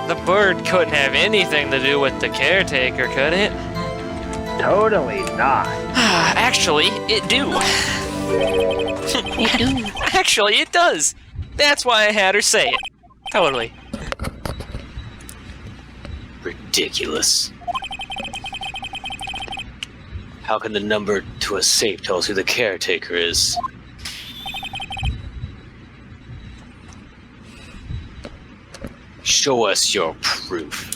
The bird couldn't have anything to do with the caretaker, could it? Totally not. Actually, it do. It do. Actually, it does. That's why I had her say it. Totally. Ridiculous. How can the number to a safe tell us who the caretaker is? Show us your proof.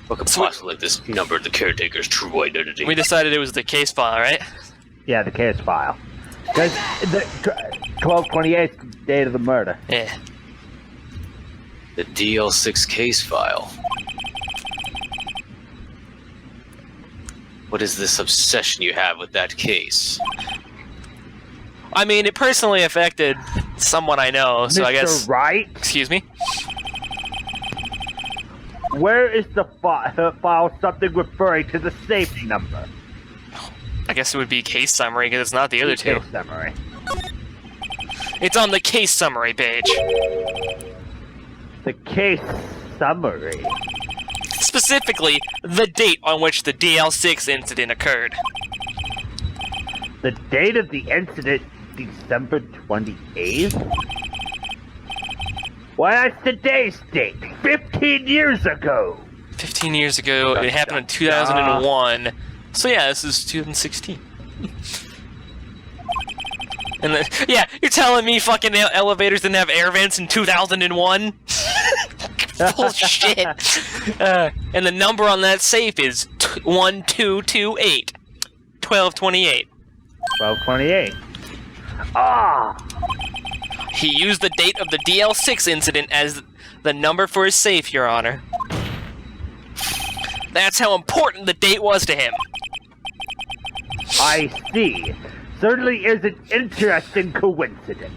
What could possibly let this number the caretaker's true identity? We decided it was the case file, right? Yeah, the case file. Because the 12/28 's the date of the murder. Yeah. The DL6 case file. What is this obsession you have with that case? I mean, it personally affected someone I know, so Mr. I guess... Wright, Excuse me? where is the file something referring to the safety number? I guess it would be case summary, because it's not the other two. Case summary. It's on the case summary page. The case summary. Specifically, the date on which the DL6 incident occurred. The date of the incident, December 28th? Why, that's today's date. 15 years ago. 15 years ago, it happened in 2001. So yeah, this is 2016. And yeah, you're telling me fucking elevators didn't have air vents in 2001? Bullshit. And the number on that safe is 1228. 1228. 12/28. Ah! He used the date of the DL6 incident as the number for his safe, Your Honor. That's how important the date was to him. I see. Certainly is an interesting coincidence.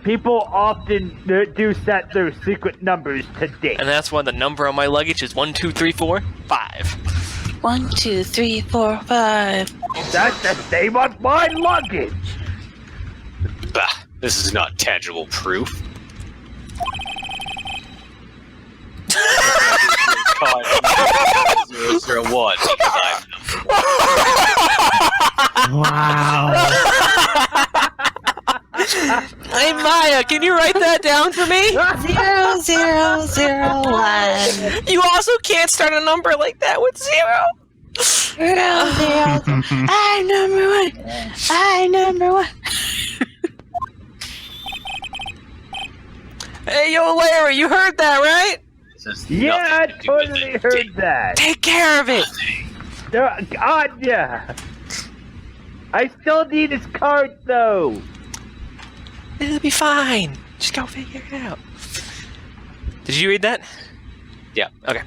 People often do set their secret numbers to date. And that's why the number on my luggage is 1, 2, 3, 4, 5. 1, 2, 3, 4, 5. That's the same on my luggage. Bah, this is not tangible proof. One, Wow. Hey Maya, can you write that down for me? 0001. You also can't start a number like that with 0. 00. I'm number 1. I'm number 1. Hey, yo, Larry, you heard that, right? Yeah, I totally heard that. Take care of it. God, yeah. I still need his card, though. It'll be fine. Just go figure it out. Did you read that? Yeah. Okay.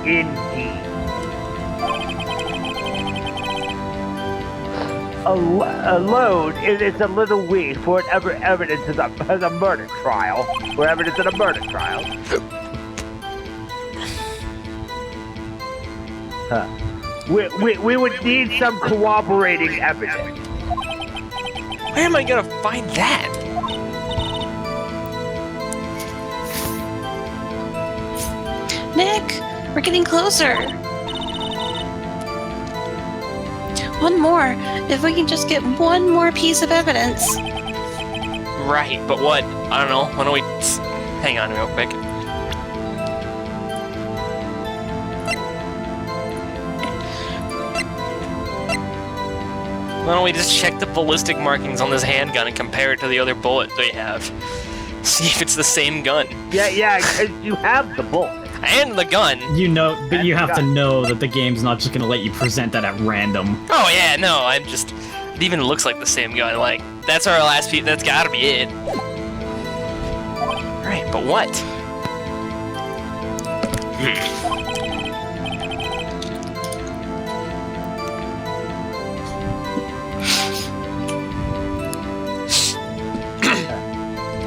Indeed. Alone, it is a little weak for whatever evidence is a murder trial. For evidence in a murder trial. Huh. We would need some corroborating evidence. Where am I gonna find that? Nick, we're getting closer. One more. If we can just get one more piece of evidence. Right, but what? I don't know. Why don't we... Hang on real quick. Why don't we just check the ballistic markings on this handgun and compare it to the other bullet they have? See if it's the same gun. Yeah, because you have the bullet. And the gun. You know, but you have to know that the game's not just gonna let you present that at random. Oh yeah, no, I'm just... It even looks like the same gun, like, that's our last piece, that's gotta be it. Right, but what?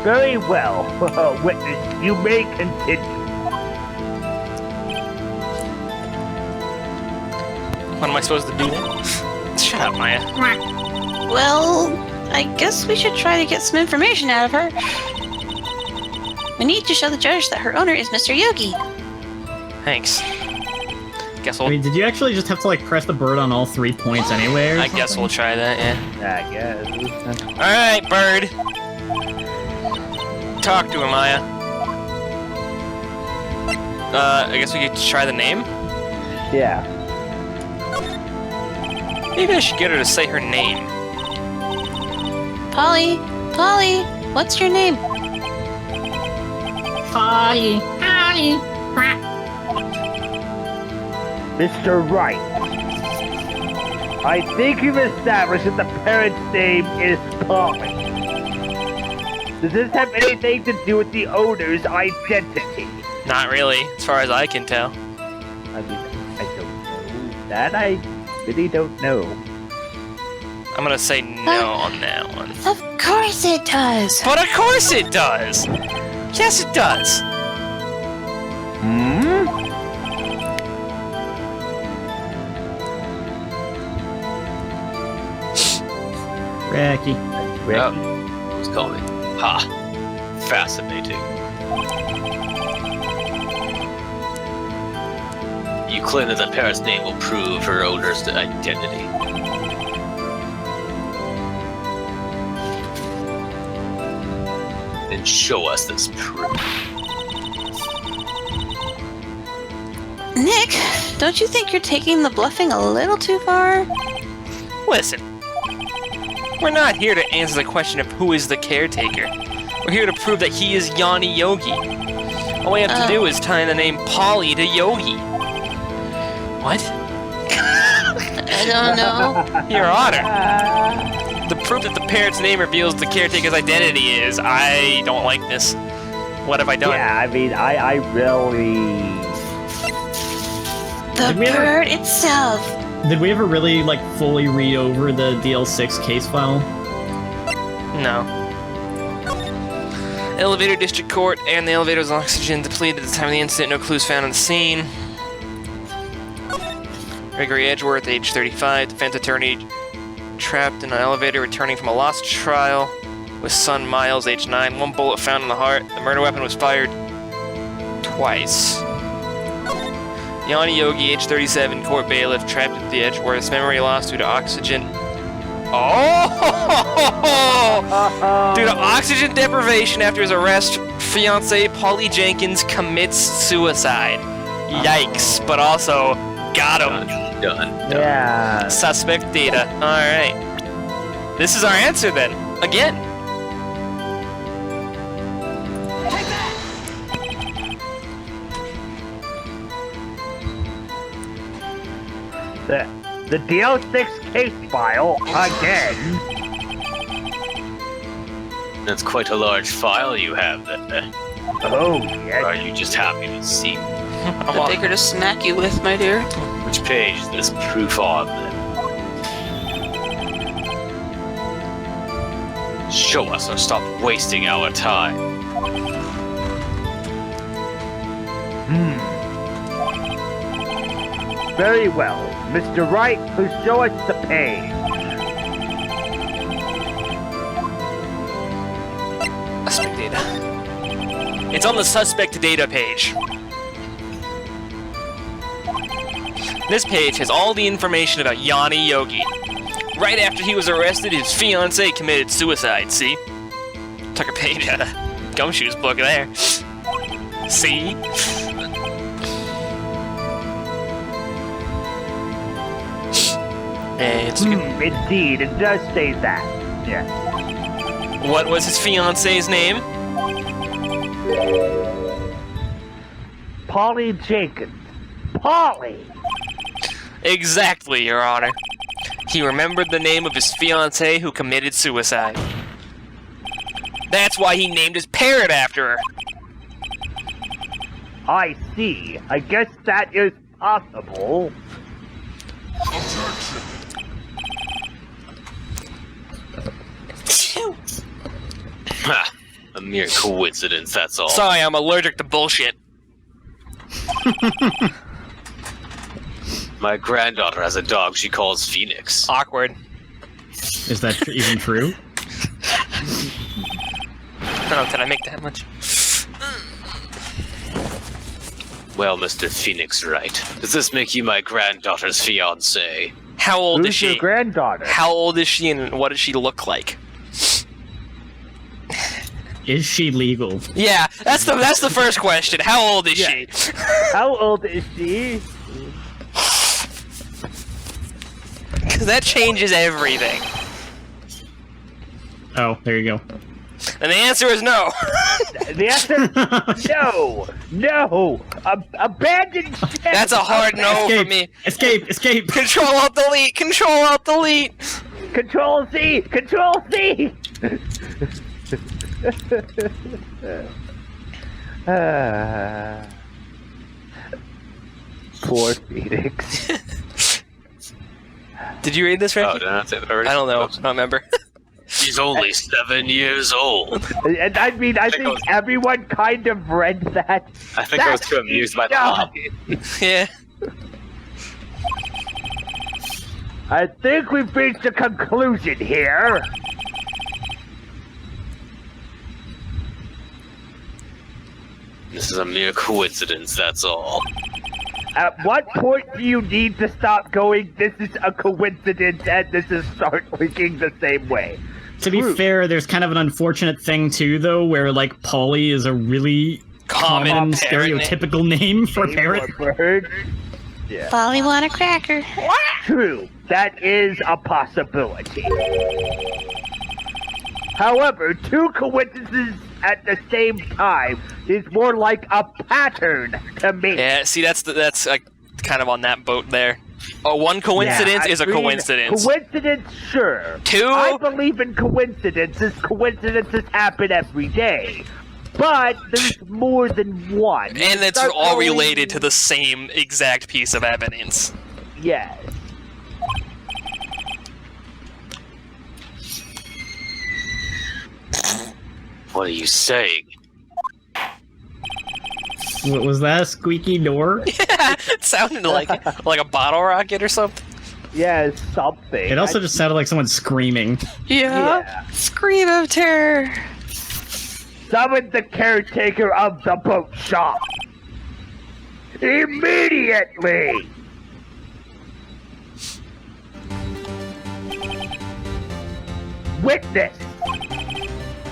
Very well, witness, you may continue. What am I supposed to do then? Shut up, Maya. Well, I guess we should try to get some information out of her. We need to show the judge that her owner is Mr. Yogi. Thanks. Guess I we'll. mean, did you actually just have to like press the bird on all 3 points anyway? I guess we'll try that. Yeah. I guess. All right, bird. Talk to her, Maya. I guess we could try the name. Yeah. Maybe I should get her to say her name. Polly, what's your name? Hi. Mr. Wright. I think you've established that the parent's name is Polly. Does this have anything to do with the owner's identity? Not really, as far as I can tell. I mean, I don't know. That I really don't know. I'm gonna say no on that one. Of course it does. But of course it does! Yes, it does! Hmm? Reki. Reki? Who's calling? Ha! Fascinating. You claim that the parent's name will prove her owner's identity. And show us this proof. Nick, don't you think you're taking the bluffing a little too far? Listen. We're not here to answer the question of who is the caretaker. We're here to prove that he is Yanni Yogi. All we have to do is tie the name Polly to Yogi. What? I don't know. Your Honor. The proof that the parent's name reveals the caretaker's identity is, I don't like this. What have I done? Yeah, I mean, I really... The bird itself. Did we ever really like fully read over the DL6 case file? No. Elevator District Court and the elevator's oxygen depleted at the time of the incident. No clues found on the scene. Gregory Edgeworth, age 35, defense attorney, trapped in an elevator returning from a lost trial with son Miles, age 9. 1 bullet found in the heart. The murder weapon was fired twice. Yanni Yogi, age 37, court bailiff, trapped at the Edgeworth's memory lost due to oxygen. Oh! Due to oxygen deprivation after his arrest, fiancée Polly Jenkins commits suicide. Yikes! But also, got him. Done. Yeah. Suspect data. Alright. This is our answer then. Again. The DL6 case file, again. That's quite a large file you have there. Oh, Or yes. are you just happy to see? The bigger to smack you with, my dear. Which page is this proof on then? Show us or stop wasting our time. Very well. Mr. Wright, please show us the page. Suspect data. It's on the suspect data page. This page has all the information about Yanni Yogi. Right after he was arrested, his fiancée committed suicide, see? Took a page out of Gumshoe's book there. See? It's Indeed, it does say that. Yes. What was his fiancée's name? Polly Jenkins. Polly! Exactly, Your Honor. He remembered the name of his fiancée who committed suicide. That's why he named his parrot after her. I see. I guess that is possible. Ha! A mere coincidence, that's all. Sorry, I'm allergic to bullshit. My granddaughter has a dog she calls Phoenix. Awkward. Is that even true? Oh, can I make that much? Well, Mr. Phoenix Wright, does this make you my granddaughter's fiancé? How old is Who's she? your granddaughter? How old is she and what does she look like? Is she legal? Yeah, that's the first question. How old is she? How old is she? Because that changes everything. Oh, there you go. And the answer is no. The answer, no. Abandon ship. That's a hard no for me. Escape! Control Alt Delete. Control Alt Delete. Control Z. Control Z. Poor Phoenix. Did you read this, Reki? Oh, did I not say that already? I don't know. Oops. I don't remember. She's only 7 years old. And I mean, I think everyone kind of read that. I think I was too amused by the line. Yeah. I think we've reached a conclusion here. This is a mere coincidence, that's all. At what point do you need to stop going, this is a coincidence, and this is start thinking the same way? To be fair, there's kind of an unfortunate thing too, though, where like Polly is a really common parrot stereotypical name for parrot. Bird. Yeah. Polly want a cracker. True, that is a possibility. However, two coincidences at the same time is more like a pattern to me. Yeah. See, that's kind of on that boat there. Oh, one coincidence is a coincidence. Coincidence, sure. Two? I believe in coincidences. Coincidences happen every day. But there's more than one. And it's Start all going- related to the same exact piece of evidence. Yes. What are you saying? What was that? A squeaky door? It sounded like a bottle rocket or something. Yeah, something. It also just sounded like someone screaming. Yeah. Scream of terror. Summon the caretaker of the boat shop. Immediately! Witness,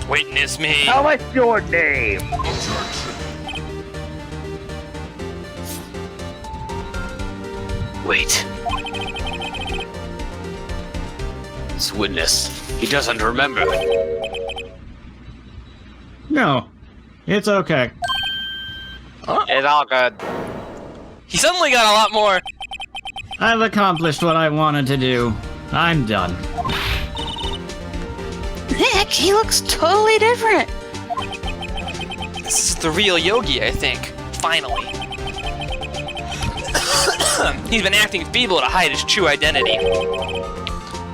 Witness me. tell us your name. Wait. This witness, he doesn't remember. No, it's okay. It's all good. He suddenly got a lot more. I've accomplished what I wanted to do. I'm done. Heck, he looks totally different. This is the real Yogi, I think. Finally. He's been acting feeble to hide his true identity.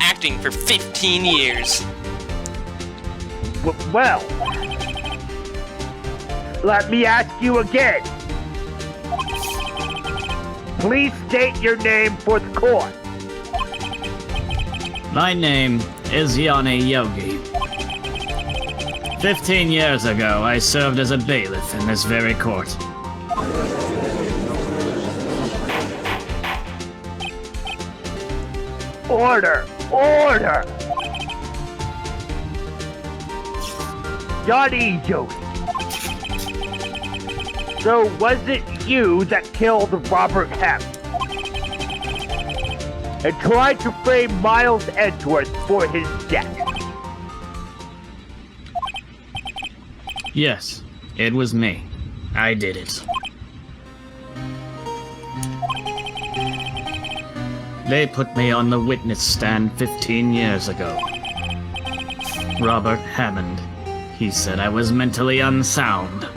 Acting for 15 years. Well, let me ask you again. Please state your name for the court. My name is Yanni Yogi. 15 years ago, I served as a bailiff in this very court. Order! Order! Johnny Yogi. So was it you that killed Robert Hemp? And tried to frame Miles Edgeworth for his death? Yes, it was me. I did it. They put me on the witness stand 15 years ago. Robert Hammond. He said I was mentally unsound.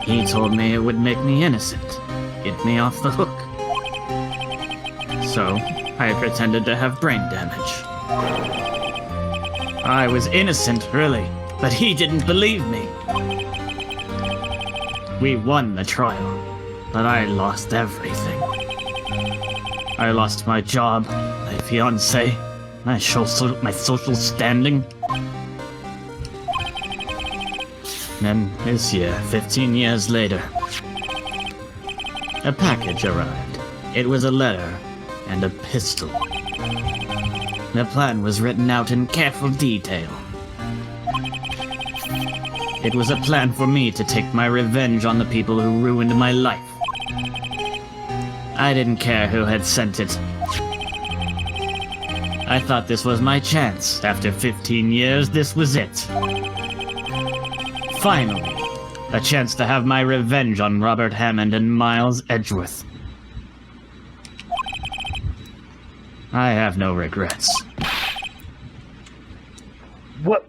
He told me it would make me innocent, get me off the hook. So, I pretended to have brain damage. I was innocent, really, but he didn't believe me. We won the trial. but I lost everything. I lost my job, my fiancé, my social standing. Then this year, 15 years later, a package arrived. It was a letter and a pistol. The plan was written out in careful detail. It was a plan for me to take my revenge on the people who ruined my life. I didn't care who had sent it. I thought this was my chance. After 15 years, this was it. Finally, a chance to have my revenge on Robert Hammond and Miles Edgeworth. I have no regrets.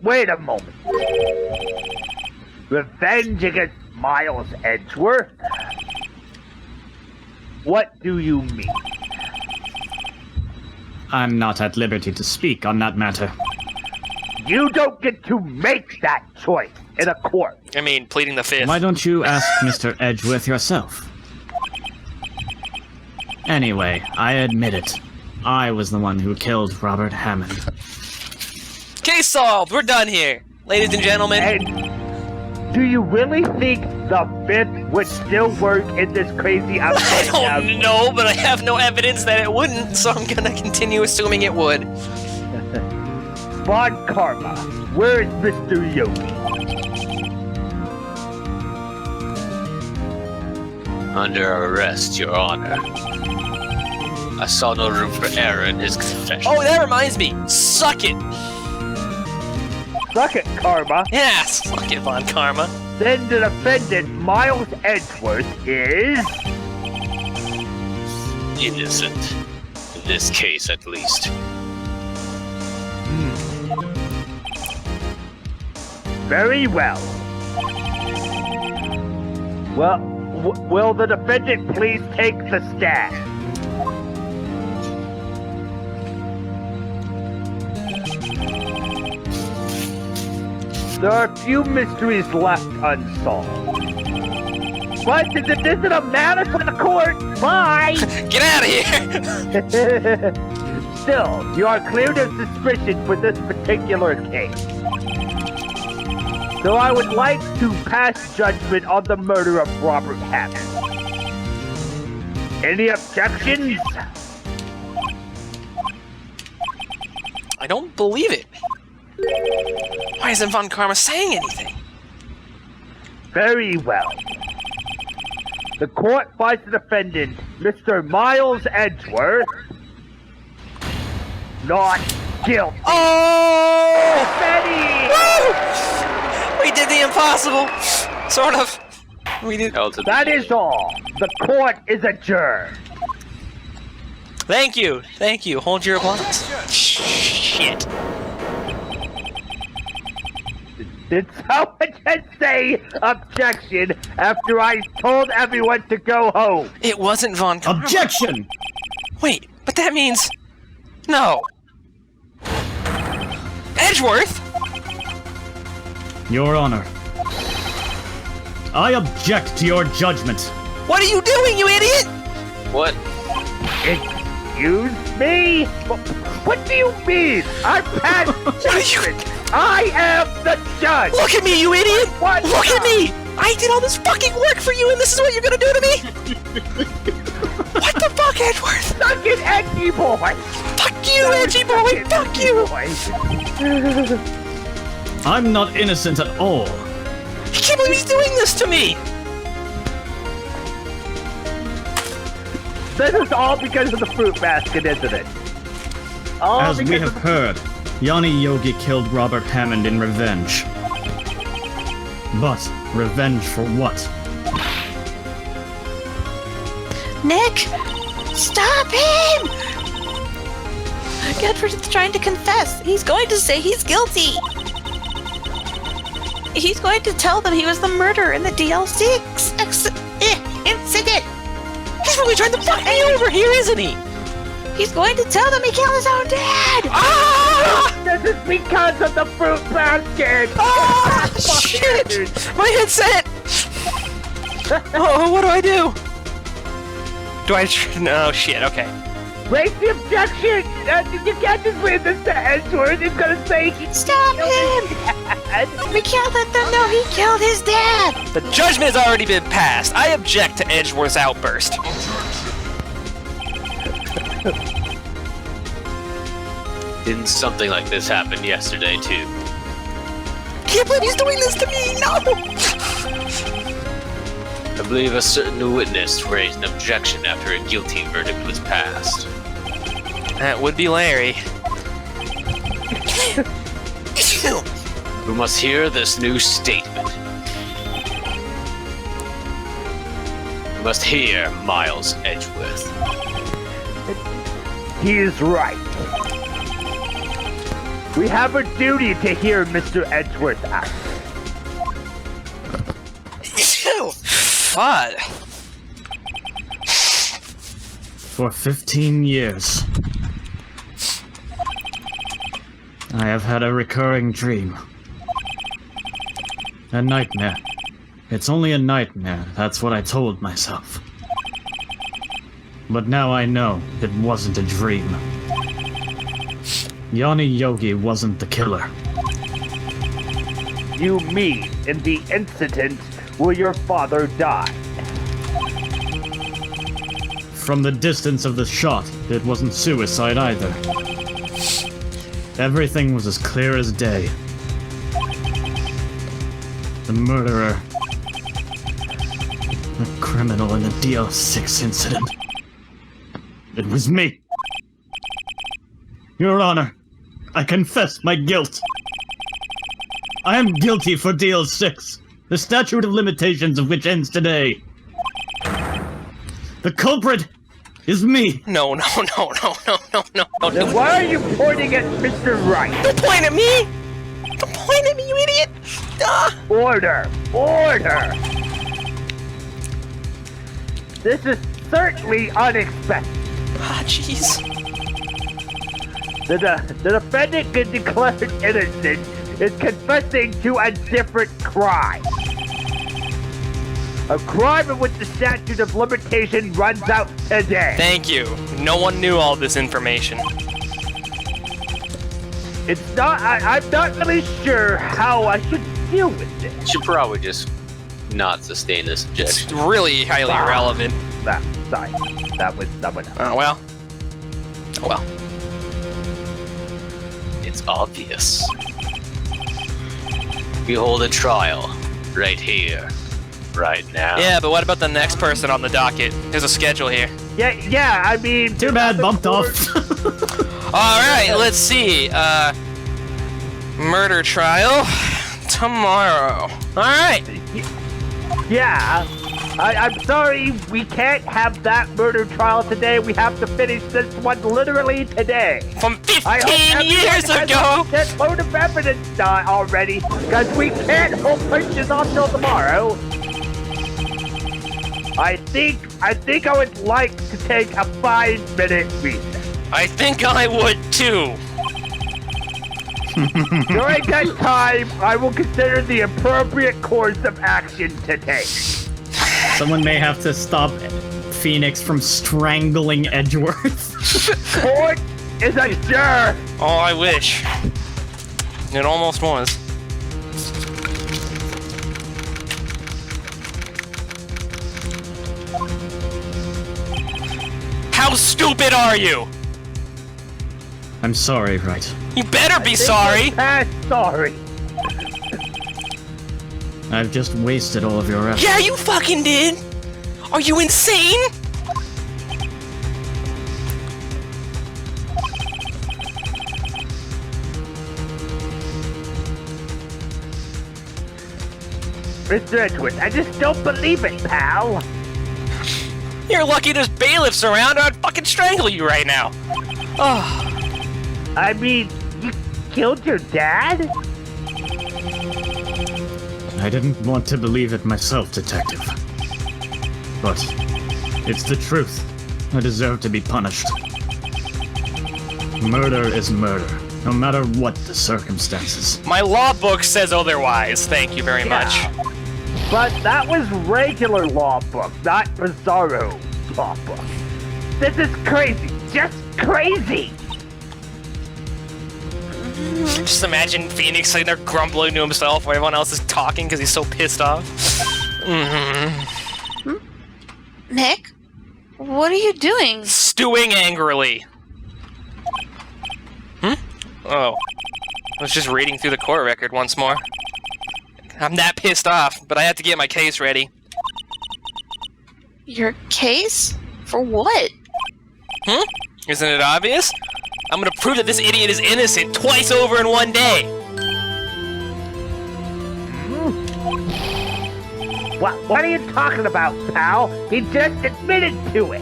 Wait a moment. Revenge against Miles Edgeworth? What do you mean? I'm not at liberty to speak on that matter. You don't get to make that choice in a court. I mean, pleading the fifth. Why don't you ask Mr. Edgeworth yourself? Anyway, I admit it. I was the one who killed Robert Hammond. Case solved! We're done here. Ladies and gentlemen. And do you really think the fifth would still work in this crazy I outfit? don't know, but I have no evidence that it wouldn't, so I'm gonna continue assuming it would. Von Karma, where's Mr. Yogi? Under arrest, Your Honor. I saw no room for error in his confession. Oh, that reminds me. Suck it. Suck it, Karma. Yeah, suck it, Von Karma. Then the defendant, Miles Edgeworth, is... Innocent. In this case, at least. Very well. Well, will the defendant please take the stand? There are a few mysteries left unsolved. But this isn't a matter for the court. Bye! Get out of here! Still, you are cleared of suspicion for this particular case. So I would like to pass judgment on the murder of Robert Hammond. Any objections? I don't believe it. Why isn't Von Karma saying anything? Very well. The court finds the defendant, Mr. Miles Edgeworth, not guilty. Oh! Betty! Woo! We did the impossible. Sort of. We did. That is all. The court is adjourned. Thank you. Thank you. Hold your applause. Shit. Did someone just say objection after I told everyone to go home? It wasn't Von Karma. Objection! Wait, but that means... No. Edgeworth? Your Honor, I object to your judgment. What are you doing, you idiot? What? Excuse me? What do you mean? I'm past judgment. I am the judge. Look at me, you idiot! What? Look at me! I did all this fucking work for you, and this is what you're gonna do to me? What the fuck, Edgeworth? Suck it, edgy boy. Fuck you, edgy boy! Fuck you! I'm not innocent at all. I can't believe he's doing this to me! This is all because of the fruit basket, isn't it? All As we because have of heard, Yanni Yogi killed Robert Hammond in revenge. But revenge for what? Nick! Stop him! Edward's trying to confess. He's going to say he's guilty. He's going to tell them he was the murderer in the DLC incident. He's really trying to fuck me over here, isn't he? He's going to tell them he killed his own dad. Ah! This is because of the fruit basket. Ah! Shit! My headset! Oh, what do I do? Do I? No shit. Okay. Raise the objection! You can't just leave this to Edgeworth. He's gonna say he Stop him! We can't let them know he killed his dad! The judgment has already been passed. I object to Edgeworth's outburst. Didn't something like this happen yesterday, too? Can't believe he's doing this to me. No. I believe a certain witness raised an objection after a guilty verdict was passed. That would be Larry. Who must hear this new statement. You must hear Miles Edgeworth. he is right. We have a duty to hear Mr. Edgeworth out. What? For 15 years, I have had a recurring dream. A nightmare. It's only a nightmare, that's what I told myself. But now I know it wasn't a dream. Yanni Yogi wasn't the killer. You mean in the incident where your father died? From the distance of the shot, it wasn't suicide either. Everything was as clear as day. The murderer. The criminal in the DL6 incident. It was me. Your Honor, I confess my guilt. I am guilty for DL6, the statute of limitations of which ends today. The culprit is me. No. Then why are you pointing at Mr. Wright? Don't point at me! Don't point at me, you idiot! Ah. Order! Order! This is certainly unexpected. Ah, jeez. The defendant get declared innocent is confessing to a different crime. A crime in which the statute of limitation runs out today. Thank you. No one knew all this information. It's not. I'm not really sure how I should deal with this. Should probably just not sustain this It's objection. really highly irrelevant. Sorry. That was. Oh, well. Oh, well. It's obvious. We hold a trial right here, right now. Yeah, but what about the next person on the docket? There's a schedule here. Yeah. I mean. Too bad, bumped off. Alright, let's see. Murder trial tomorrow. Alright. Yeah. I'm sorry, we can't have that murder trial today. We have to finish this one literally today. From 15 years ago! That load of evidence already, because we can't hold punches until tomorrow. I think I would like to take a 5-minute recess. I think I would too. During that time, I will consider the appropriate course of action to take. Someone may have to stop Phoenix from strangling Edgeworth. Court is adjourned. Oh, I wish. It almost was. How stupid are you? I'm sorry, Wright. You better be sorry. Sorry. I've just wasted all of your effort. Yeah, you fucking did. Are you insane? Mr. Edgeworth, I just don't believe it, pal. You're lucky there's bailiffs around or I'd fucking strangle you right now. Oh. I mean, you killed your dad? I didn't want to believe it myself, Detective. But it's the truth. I deserve to be punished. Murder is murder, no matter what the circumstances. My law book says otherwise. Thank you very much. But that was regular law book, not Bizarro. Papa. This is crazy. Just crazy. Just imagine Phoenix sitting there grumbling to himself while everyone else is talking because he's so pissed off. Nick, what are you doing? Stewing angrily. Oh. I was just reading through the court record once more. I'm that pissed off, but I have to get my case ready. Your case? For what? Isn't it obvious? I'm gonna prove that this idiot is innocent twice over in one day! What are you talking about, pal? He just admitted to it.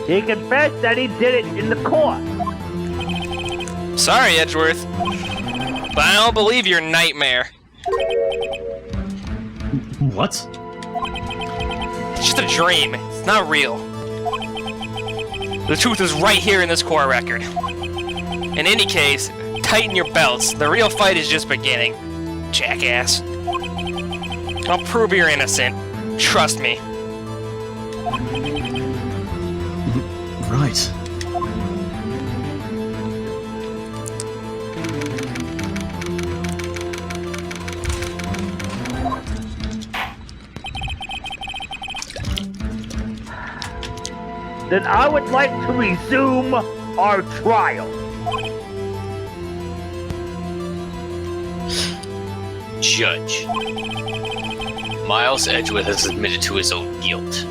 He confessed that he did it in the court. Sorry, Edgeworth, but I don't believe your nightmare. What? It's just a dream. It's not real. The truth is right here in this court record. In any case, tighten your belts. The real fight is just beginning, jackass. I'll prove you're innocent. Trust me. Right. Then I would like to resume our trial. Judge. Miles Edgeworth has admitted to his own guilt.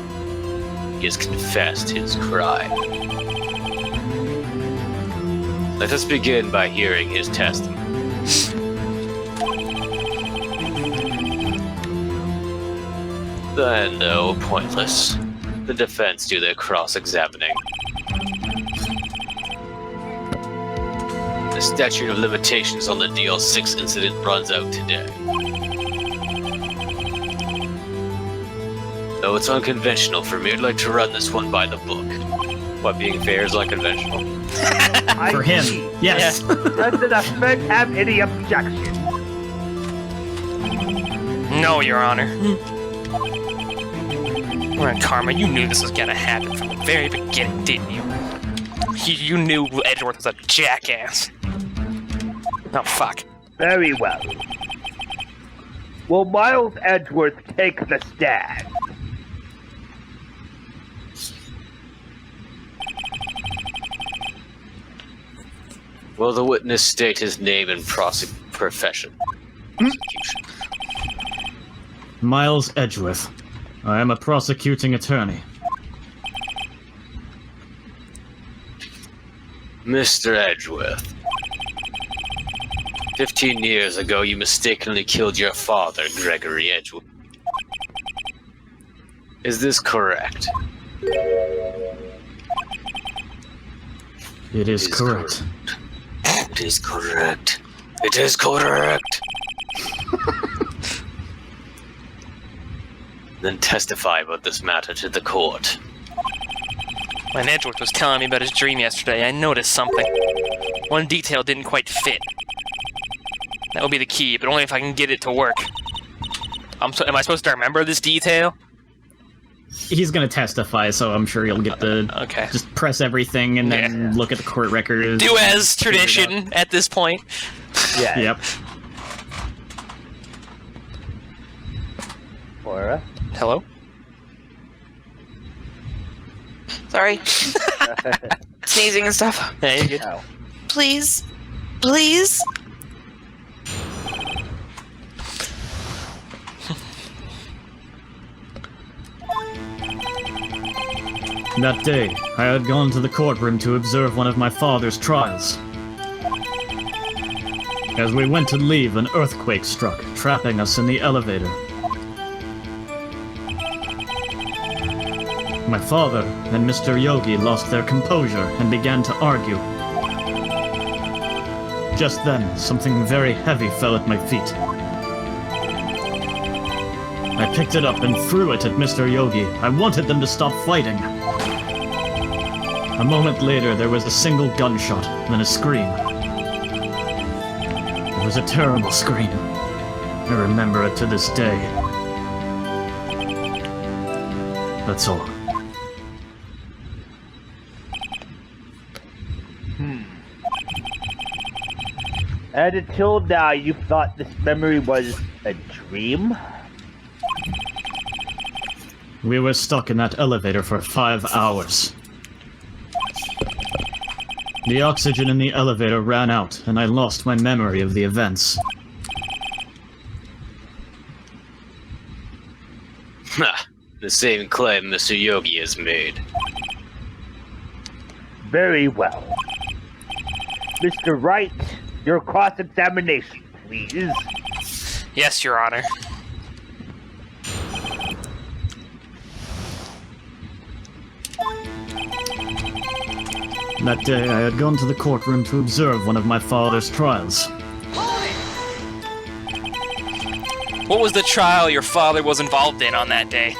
He has confessed his crime. Let us begin by hearing his testimony. Then, though pointless, the defense do their cross-examining. The statute of limitations on the DL6 incident runs out today. Though it's unconventional for me, I'd like to run this one by the book. What, being fair is unconventional? For him, yes. Does the defense have any objection? No, Your Honor. Well, Karma, you knew this was gonna happen from the very beginning, didn't you? You knew Edgeworth was a jackass. Oh, fuck. Very well. Will Miles Edgeworth take the stand? Will the witness state his name and profession? Miles Edgeworth. I am a prosecuting attorney. Mr. Edgeworth. 15 years ago, you mistakenly killed your father, Gregory Edgeworth. Is this correct? It is correct. It is correct. It is correct. Then testify about this matter to the court. When Edgeworth was telling me about his dream yesterday, I noticed something. One detail didn't quite fit. That will be the key, but only if I can get it to work. Am I supposed to remember this detail? He's gonna testify, so I'm sure you'll get the... Okay. Just press everything and then look at the court record. Do as tradition at this point. Yeah. Yep. Laura? Hello? Sorry. Sneezing and stuff. Hey, you good? Oh. Please. Please. That day, I had gone to the courtroom to observe one of my father's trials. As we went to leave, an earthquake struck, trapping us in the elevator. My father and Mr. Yogi lost their composure and began to argue. Just then, something very heavy fell at my feet. I picked it up and threw it at Mr. Yogi. I wanted them to stop fighting. A moment later, there was a single gunshot, then a scream. It was a terrible scream. I remember it to this day. That's all. And until now, you thought this memory was a dream? We were stuck in that elevator for 5 hours. The oxygen in the elevator ran out, and I lost my memory of the events. Ha! The same claim Mr. Yogi has made. Very well. Mr. Wright, your cross-examination, please. Yes, Your Honor. That day, I had gone to the courtroom to observe one of my father's trials. What was the trial your father was involved in on that day?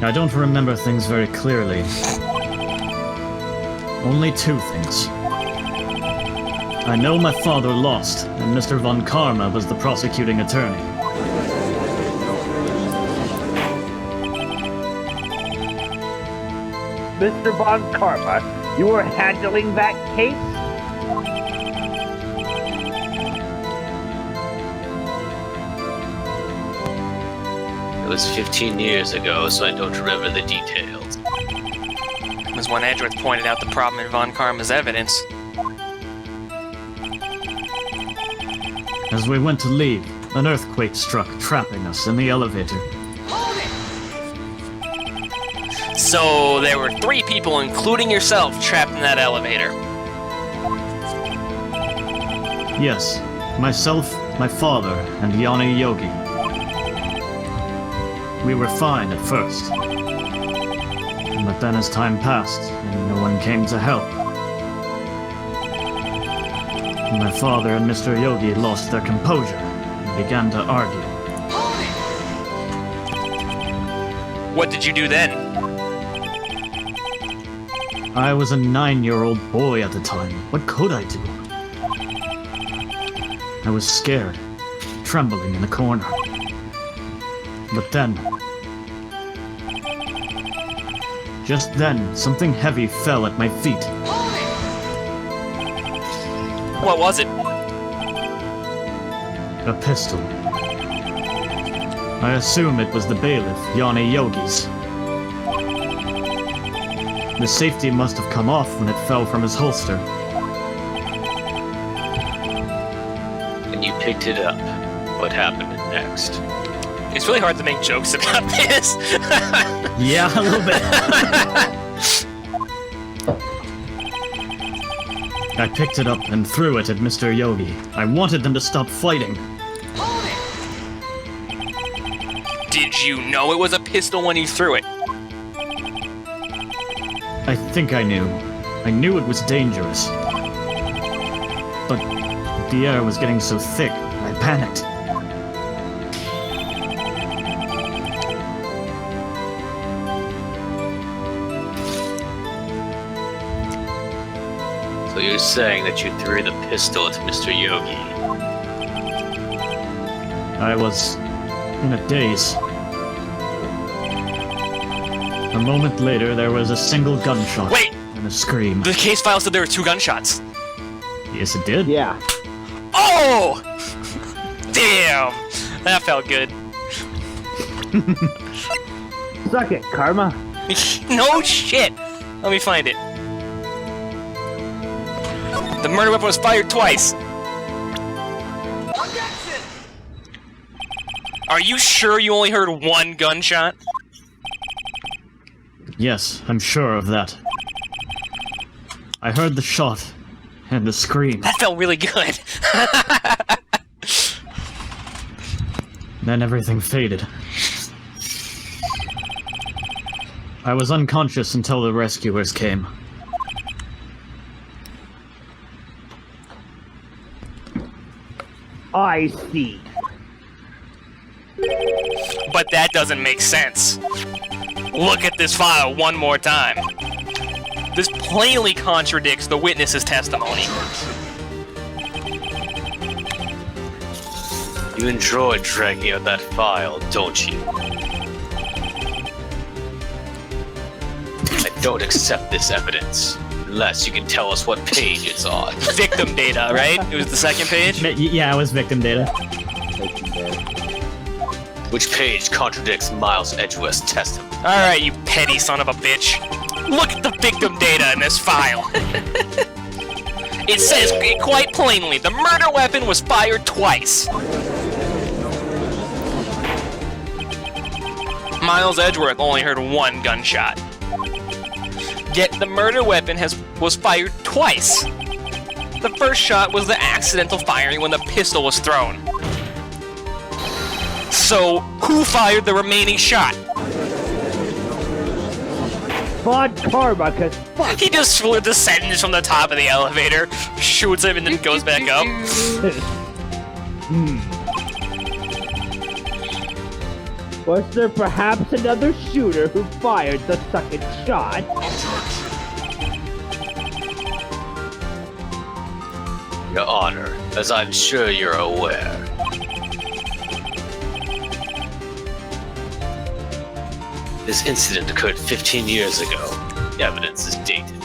I don't remember things very clearly. Only 2 things. I know my father lost, and Mr. Von Karma was the prosecuting attorney. Mr. Von Karma, you were handling that case? It was 15 years ago, so I don't remember the details. It was when Edgeworth pointed out the problem in Von Karma's evidence. As we went to leave, an earthquake struck, trapping us in the elevator. So there were 3 people, including yourself, trapped in that elevator. Yes, myself, my father, and Yanni Yogi. We were fine at first. But then as time passed, and no one came to help, my father and Mr. Yogi lost their composure and began to argue. What did you do then? I was a 9-year-old boy at the time. What could I do? I was scared, trembling in a corner. But then... just then, something heavy fell at my feet. What was it? A pistol. I assume it was the bailiff, Yanni Yogi's. The safety must have come off when it fell from his holster. And you picked it up. What happened next? It's really hard to make jokes about this. Yeah, a little bit. I picked it up and threw it at Mr. Yogi. I wanted them to stop fighting. Did you know it was a pistol when you threw it? I think I knew. I knew it was dangerous. But the air was getting so thick, I panicked. So you're saying that you threw the pistol at Mr. Yogi? I was in a daze. A moment later, there was a single gunshot. Wait! And a scream. The case file said there were 2 gunshots. Yes, it did? Yeah. Oh! Damn! That felt good. Suck it, Karma. No shit! Let me find it. The murder weapon was fired twice. Are you sure you only heard 1 gunshot? Yes, I'm sure of that. I heard the shot and the scream. That felt really good. Then everything faded. I was unconscious until the rescuers came. I see. But that doesn't make sense. Look at this file one more time. This plainly contradicts the witness's testimony. You enjoy dragging out that file, don't you? I don't accept this evidence, unless you can tell us what page it's on. Victim data, right? It was the second page? Yeah, it was victim data. Which page contradicts Miles Edgeworth's testimony? Alright, you petty son of a bitch. Look at the victim data in this file. It says quite plainly, the murder weapon was fired twice. Miles Edgeworth only heard one gunshot. Yet the murder weapon was fired twice. The first shot was the accidental firing when the pistol was thrown. So, who fired the remaining shot? Von Karma, cause fuck. He just descends from the top of the elevator, shoots him, and then goes back up. Was there perhaps another shooter who fired the second shot? Your Honor, as I'm sure you're aware, this incident occurred 15 years ago. The evidence is dated.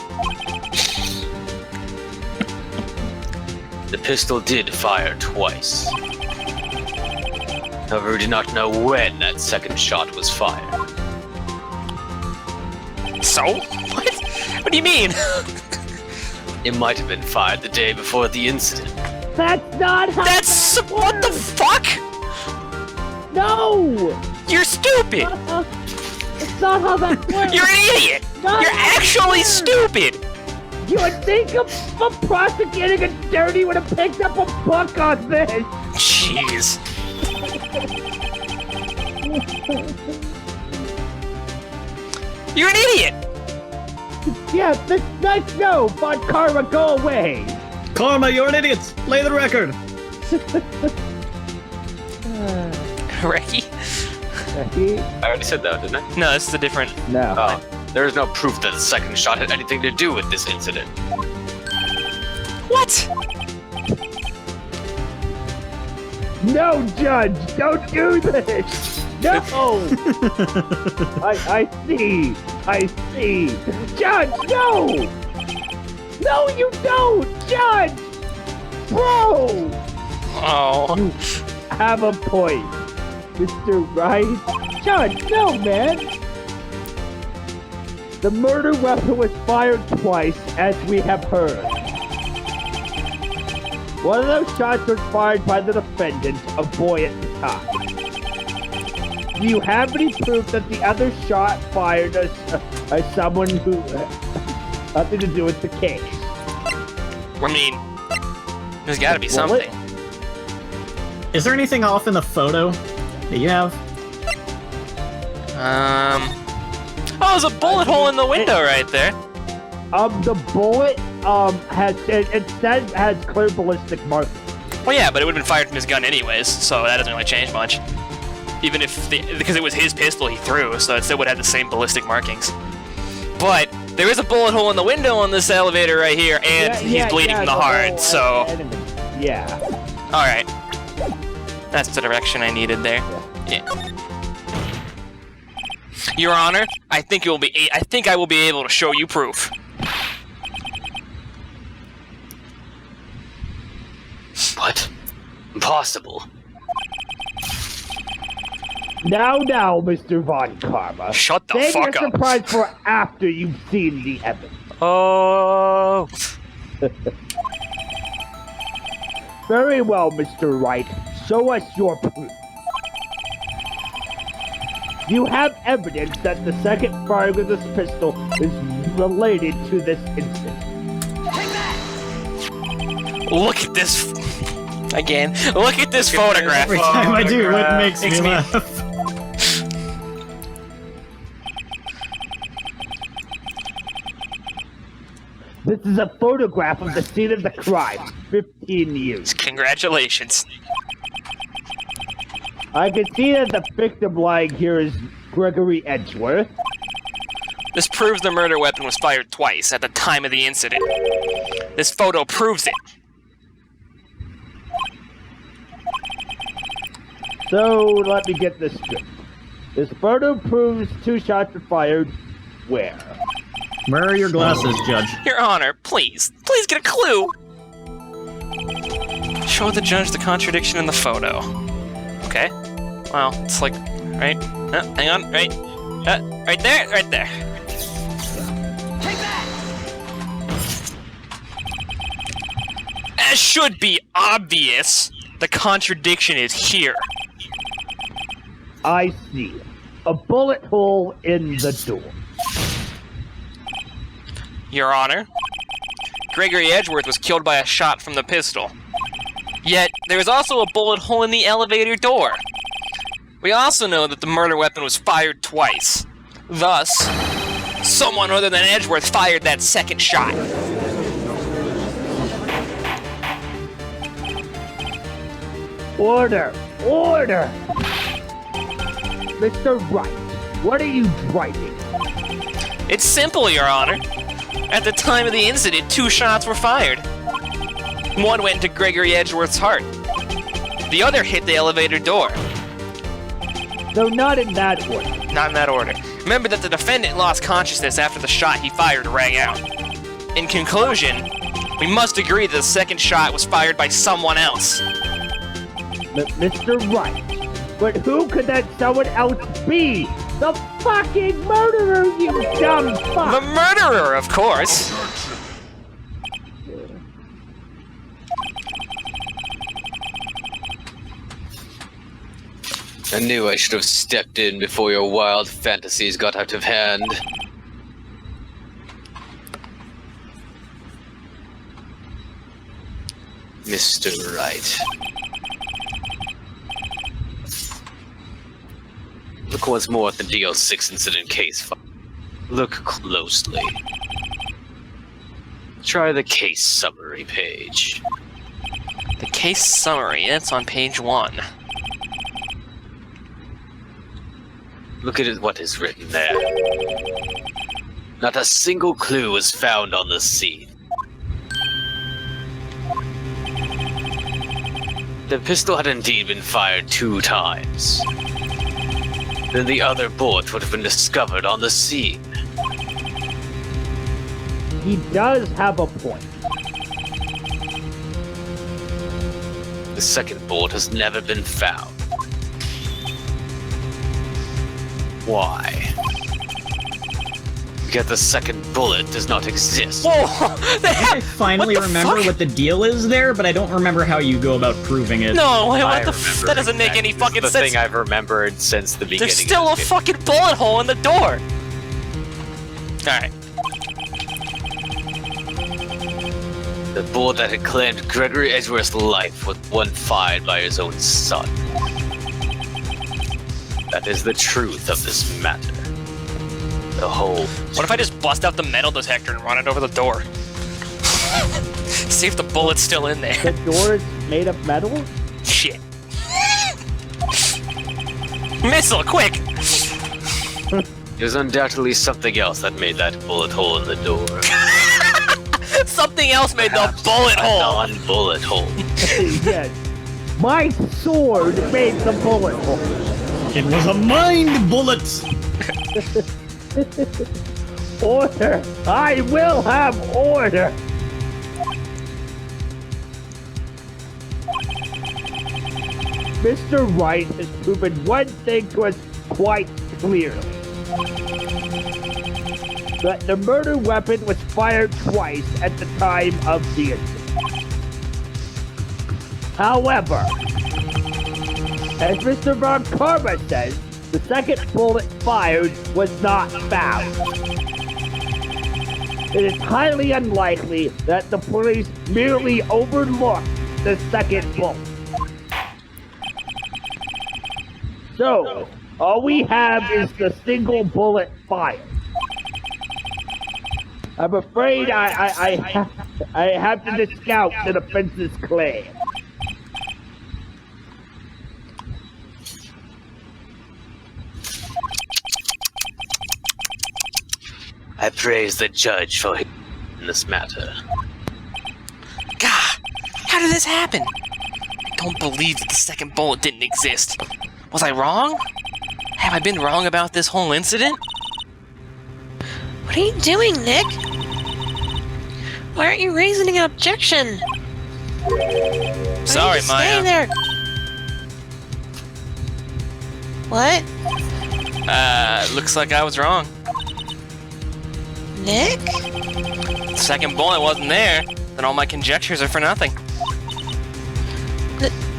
The pistol did fire twice. However, we do not know when that second shot was fired. So? What? What do you mean? It might have been fired the day before the incident. That's not how That's... that what the works. fuck? No! You're stupid! It's not how that works! You're an idiot! Not You're how that actually works. stupid! You would think of prosecuting attorney would have picked up a book on this! Jeez. You're an idiot! Yeah, that's nice. No, Von Karma, go away! Karma, you're an idiot! Play the record! Reki? I already said that, didn't I? No, this is a different... No. Oh, there is no proof that the second shot had anything to do with this incident. What? No, Judge! Don't do this! No! I see! I see! Judge, no! No, you don't! Judge! Bro! Oh. You have a point, Mr. Wright. Judge, no, man! The murder weapon was fired twice, as we have heard. One of those shots was fired by the defendant, a boy at the time. Do you have any proof that the other shot fired as someone who had nothing to do with the case? I mean, there's gotta be something. Is there anything off in the photo that you have? Oh, there's a bullet hole in the window right there. The bullet, it says has clear ballistic markings. Well, yeah, but it would have been fired from his gun anyways, so that doesn't really change much. Even if because it was his pistol he threw, so it still would have the same ballistic markings. But there is a bullet hole in the window on this elevator right here, and he's bleeding from the heart, so... Yeah. Alright. That's the direction I needed there. Yeah. Your Honor, I think I will be able to show you proof. What? Impossible. Now, Mr. Von Karma. Shut the Save fuck your up. surprise for after you've seen the evidence. Oh. Very well, Mr. Wright. Show us your proof. You have evidence that the second firing of this pistol is related to this incident. Look at this. Again. Look at this photograph. Every time I do, it makes me laugh. This is a photograph of the scene of the crime. 15 years. Congratulations. I can see that the victim lying here is Gregory Edgeworth. This proves the murder weapon was fired twice at the time of the incident. This photo proves it. So, let me get this straight. This photo proves 2 shots were fired. Where? Where are your glasses, Judge? Your Honor, please get a clue! Show the judge the contradiction in the photo. Okay. Well, it's like, right? Hang on, right? Right there, right there. Take that! As should be obvious, the contradiction is here. I see. A bullet hole in the door. Your Honor, Gregory Edgeworth was killed by a shot from the pistol. Yet, there was also a bullet hole in the elevator door. We also know that the murder weapon was fired twice. Thus, someone other than Edgeworth fired that second shot. Order! Order! Mr. Wright, what are you writing? It's simple, Your Honor. At the time of the incident, 2 shots were fired. One went into Gregory Edgeworth's heart. The other hit the elevator door. No, not in that order. Not in that order. Remember that the defendant lost consciousness after the shot he fired rang out. In conclusion, we must agree that the second shot was fired by someone else. Mr. Wright, but who could that someone else be? The fucking murderer, you dumb fuck! The murderer, of course! I knew I should have stepped in before your wild fantasies got out of hand. Mr. Wright. Look once more at the DL6 incident case file. Look closely. Try the case summary page. The case summary, it's on page 1. Look at what is written there. Not a single clue was found on the scene. The pistol had indeed been fired 2 times. Then the other bullet would have been discovered on the scene. He does have a point. The second bullet has never been found. Why? Because the second bullet does not exist. Whoa! I finally What the remember fuck? what the deal is there, but I don't remember how you go about proving it. No, what I the f- remember that doesn't make any exactly. fucking It's the sense. thing I've remembered since the beginning. There's still a of the game. fucking bullet hole in the door! Alright. The bullet that had claimed Gregory Edgeworth's life was one fired by his own son. That is the truth of this matter. The whole... What if I just bust out the metal detector and run it over the door? See if the bullet's still in there. The door is made of metal? Shit. Missile, quick! There's undoubtedly something else that made that bullet hole in the door. Something else made the bullet A hole! non-bullet hole. Yes. My sword made the bullet hole. It was a mind bullet! Order! I will have order! Mr. Wright has proven one thing to us quite clearly. That the murder weapon was fired twice at the time of the incident. However, as Mr. Von Karma says, the second bullet fired was not found. It is highly unlikely that the police merely overlooked the second bullet. So, all we have is the single bullet fired. I'm afraid I have to discount the defense's claim. I praise the judge for his in this matter. God, how did this happen? I don't believe that the second bullet didn't exist. Was I wrong? Have I been wrong about this whole incident? What are you doing, Nick? Why aren't you raising an objection? Sorry, Stay Maya. there. What? Looks like I was wrong. Nick? The second bullet wasn't there, then all my conjectures are for nothing.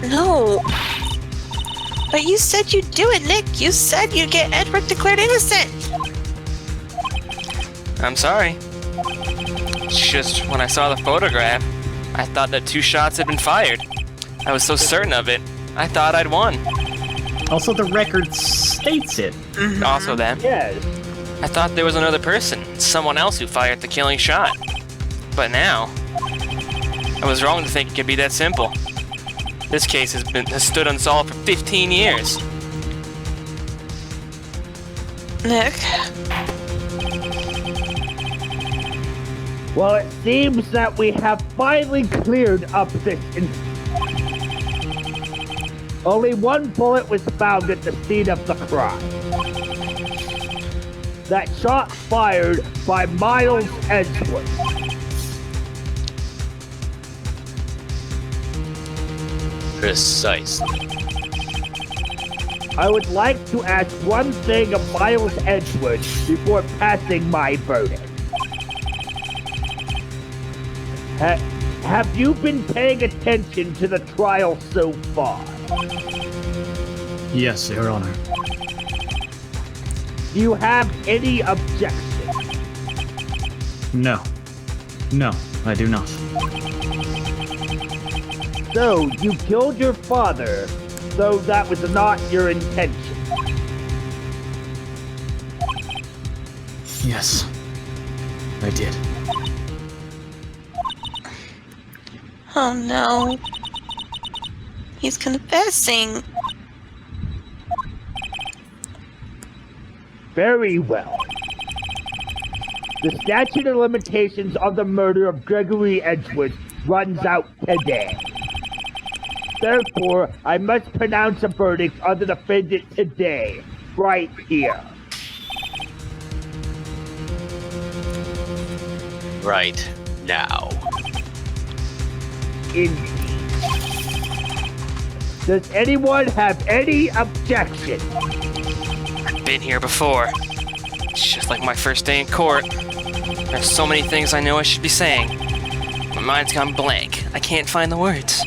No. But you said you'd do it, Nick. You said you'd get Edward declared innocent. I'm sorry. It's just when I saw the photograph, I thought that 2 shots had been fired. I was so certain of it, I thought I'd won. Also, the record states it. Also that, Yes. I thought there was another person, someone else who fired the killing shot. But now, I was wrong to think it could be that simple. This case has stood unsolved for 15 years. Nick? Well, it seems that we have finally cleared up this incident. Only 1 bullet was found at the scene of the crime. That shot fired by Miles Edgeworth. Precisely. I would like to ask one thing of Miles Edgeworth before passing my verdict. Have you been paying attention to the trial so far? Yes, Your Honor. Do you have any objection? No. No, I do not. So, you killed your father, though that was not your intention. Yes, I did. Oh no. He's confessing. Very well. The statute of limitations on the murder of Gregory Edgeworth runs out today. Therefore, I must pronounce a verdict on the defendant today, right here. Right now. Indeed. Does anyone have any objection? I've been here before. It's just like my first day in court. There's so many things I know I should be saying. My mind's gone blank. I can't find the words.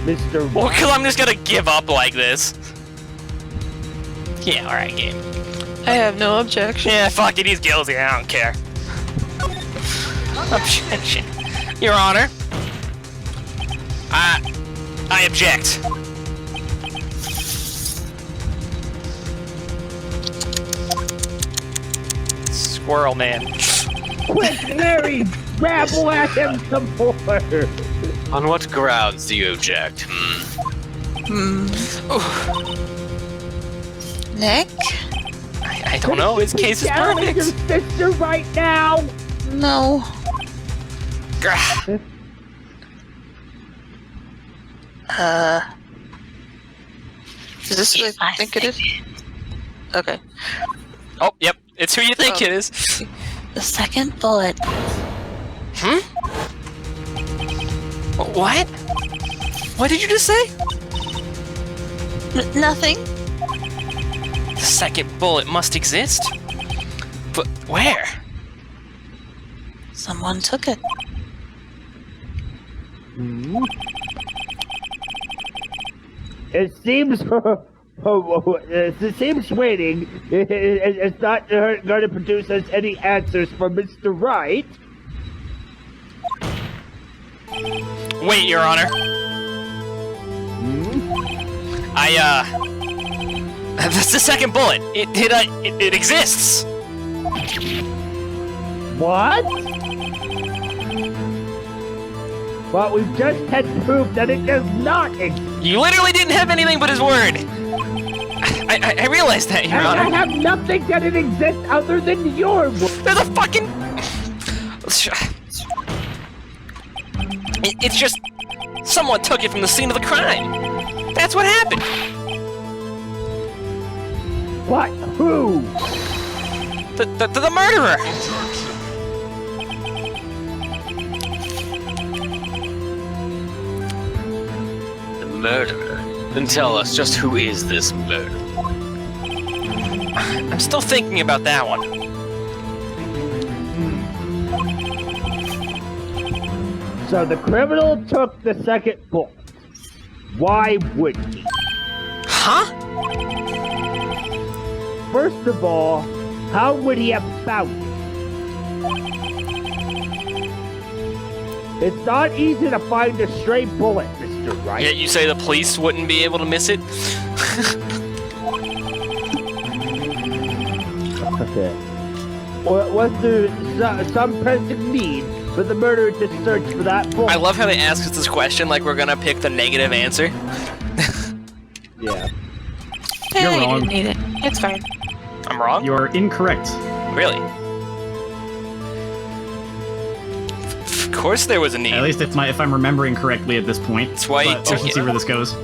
Mr. Well, because I'm just gonna give up like this. Yeah, alright, game. I have no objection. Yeah, fuck it, he's guilty. I don't care. Objection. Your Honor. I object. Squirrel man. Quick, Larry! Rabble at him some more! On what grounds do you object? Nick? I don't know, his case is Down with your perfect. sister right now! No. Grah. Is this who I think it is? Okay. Oh, yep, it's who you think it is. The second bullet. Hmm? What? What did you just say? Nothing. The second bullet must exist? But where? Someone took it. It seems... it seems waiting is not going to produce us any answers from Mr. Wright. Wait, Your Honor. That's the second bullet. It exists. What? Well, we've just had proof that it does not exist. You literally didn't have anything but his word. I realized that, Your And Honor. I have nothing that it exists other than your word. There's a fucking... It's just... Someone took it from the scene of the crime. That's what happened. What? Who? The murderer. The murderer? Then tell us, just who is this murderer? I'm still thinking about that one. So the criminal took the second bullet. Why would he? Huh? First of all, how would he have found it? It's not easy to find a stray bullet, Mr. Wright. Yet you say the police wouldn't be able to miss it? Okay. Or was there some pressing need for the murderer to search for that bullet? I love how they ask us this question like we're gonna pick the negative answer. Yeah. You're You wrong. didn't need it. It's fine. I'm wrong? You're incorrect. Really? Of course there was a need. At least if I'm remembering correctly at this point. That's why you But took we'll it. see where this goes.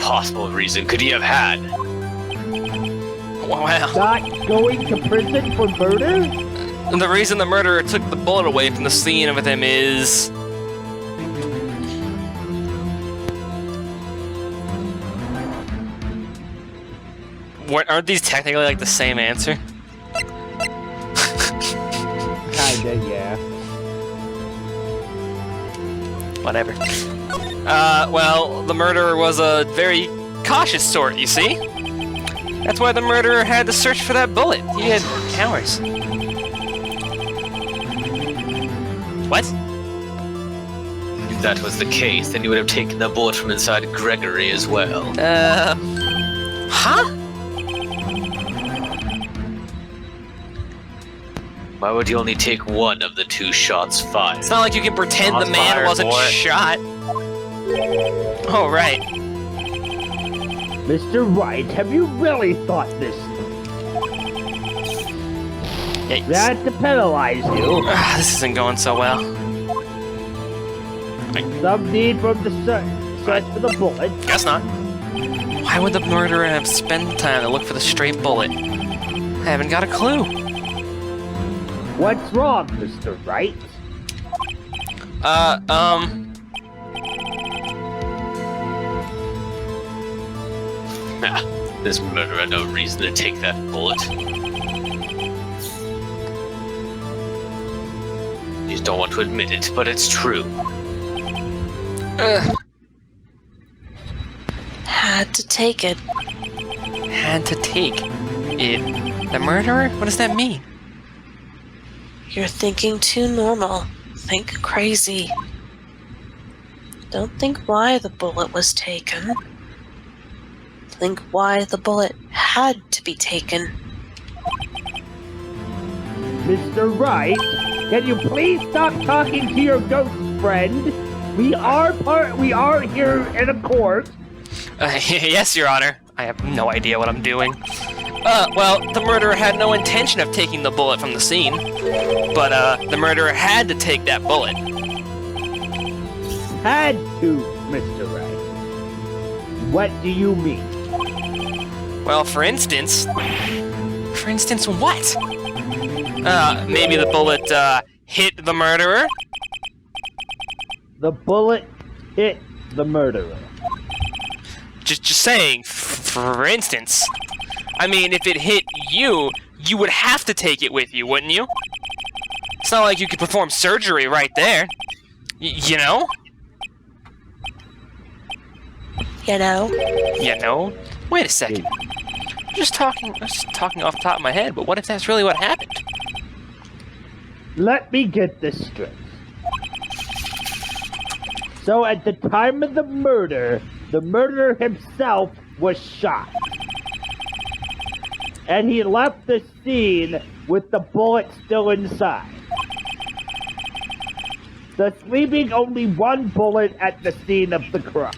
Possible reason could he have had? Wow. Not going to prison for murder? And the reason the murderer took the bullet away from the scene of him is... Aren't these technically like the same answer? Kinda, yeah. Whatever. Well, the murderer was a very cautious sort, you see? That's why the murderer had to search for that bullet. He had hours. What? If that was the case, then you would have taken the bullet from inside Gregory as well. Huh? Why would you only take one of the two shots fired? It's not like you can pretend the Shots man fired, wasn't boy. shot. Oh, right. Mr. Wright, have you really thought this? Yikes. That to penalize you. This isn't going so well. Some need from the search for the bullet. Guess not. Why would the murderer have spent time to look for the stray bullet? I haven't got a clue. What's wrong, Mr. Wright? This murderer had no reason to take that bullet. You just don't want to admit it, but it's true. Had to take it. Had to take it. The murderer? What does that mean? You're thinking too normal. Think crazy. Don't think why the bullet was taken. Think why the bullet had to be taken. Mr. Wright, can you please stop talking to your ghost friend? We are here in a court. Yes, Your Honor. I have no idea what I'm doing. Well, the murderer had no intention of taking the bullet from the scene. But, the murderer had to take that bullet. Had to, Mr. Wright. What do you mean? Well, for instance... For instance, what? Maybe the bullet, hit the murderer? The bullet hit the murderer. Just saying, for instance. I mean, if it hit you, you would have to take it with you, wouldn't you? It's not like you could perform surgery right there. You know? You know? You know? Wait a second. I'm just talking off the top of my head, but what if that's really what happened? Let me get this straight. So at the time of the murderer himself was shot. And he left the scene with the bullet still inside. Thus leaving only one bullet at the scene of the crime.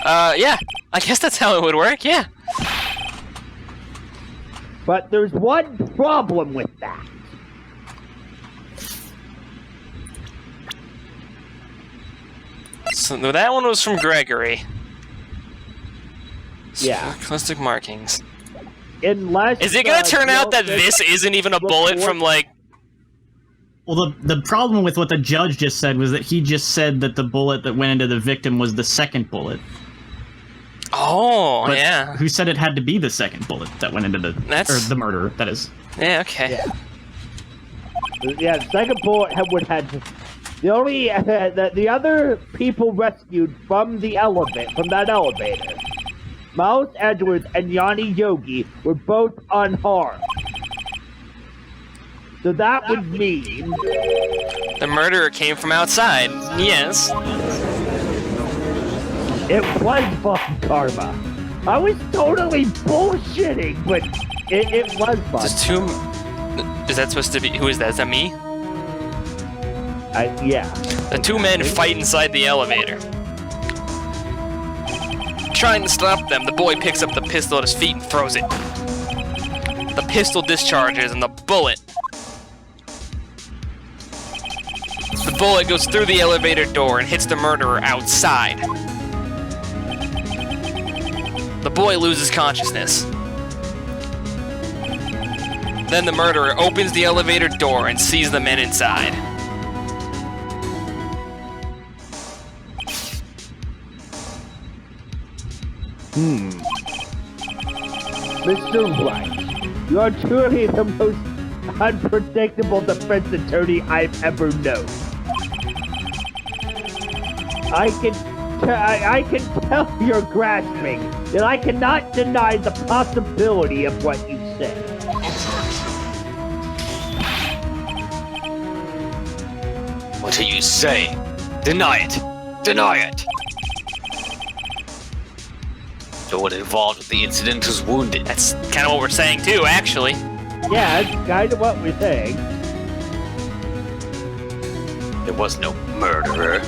Yeah. I guess that's how it would work, yeah. But there's one problem with that. So that one was from Gregory. Yeah. Acoustic markings. Unless Is it gonna turn out that this isn't even a bullet from, like... Well, the problem with what the judge just said was that he just said that the bullet that went into the victim was the second bullet. Oh, But yeah. who said it had to be the second bullet that went into the... Or the murderer, that is. Yeah, okay. Yeah, the second bullet would have... The only... the other people rescued from that elevator, Miles Edwards and Yanni Yogi, were both unharmed. So that would mean... The murderer came from outside. Yes. It was Von Karma. I was totally bullshitting, but it was Von. There's two... Is that supposed to be... Who is that? Is that me? Yeah. The two men fight inside the elevator. Trying to stop them, the boy picks up the pistol at his feet and throws it. The pistol discharges and the bullet goes through the elevator door and hits the murderer outside. The boy loses consciousness. Then the murderer opens the elevator door and sees the men inside. Mr. Wright, you are truly the most unpredictable defense attorney I've ever known. I can tell you're grasping, and I cannot deny the possibility of what you said. What are you saying? Deny it! Deny it! No one involved with the incident was wounded. That's kind of what we're saying too, actually. Yeah, that's kind of what we're saying. There was no murderer.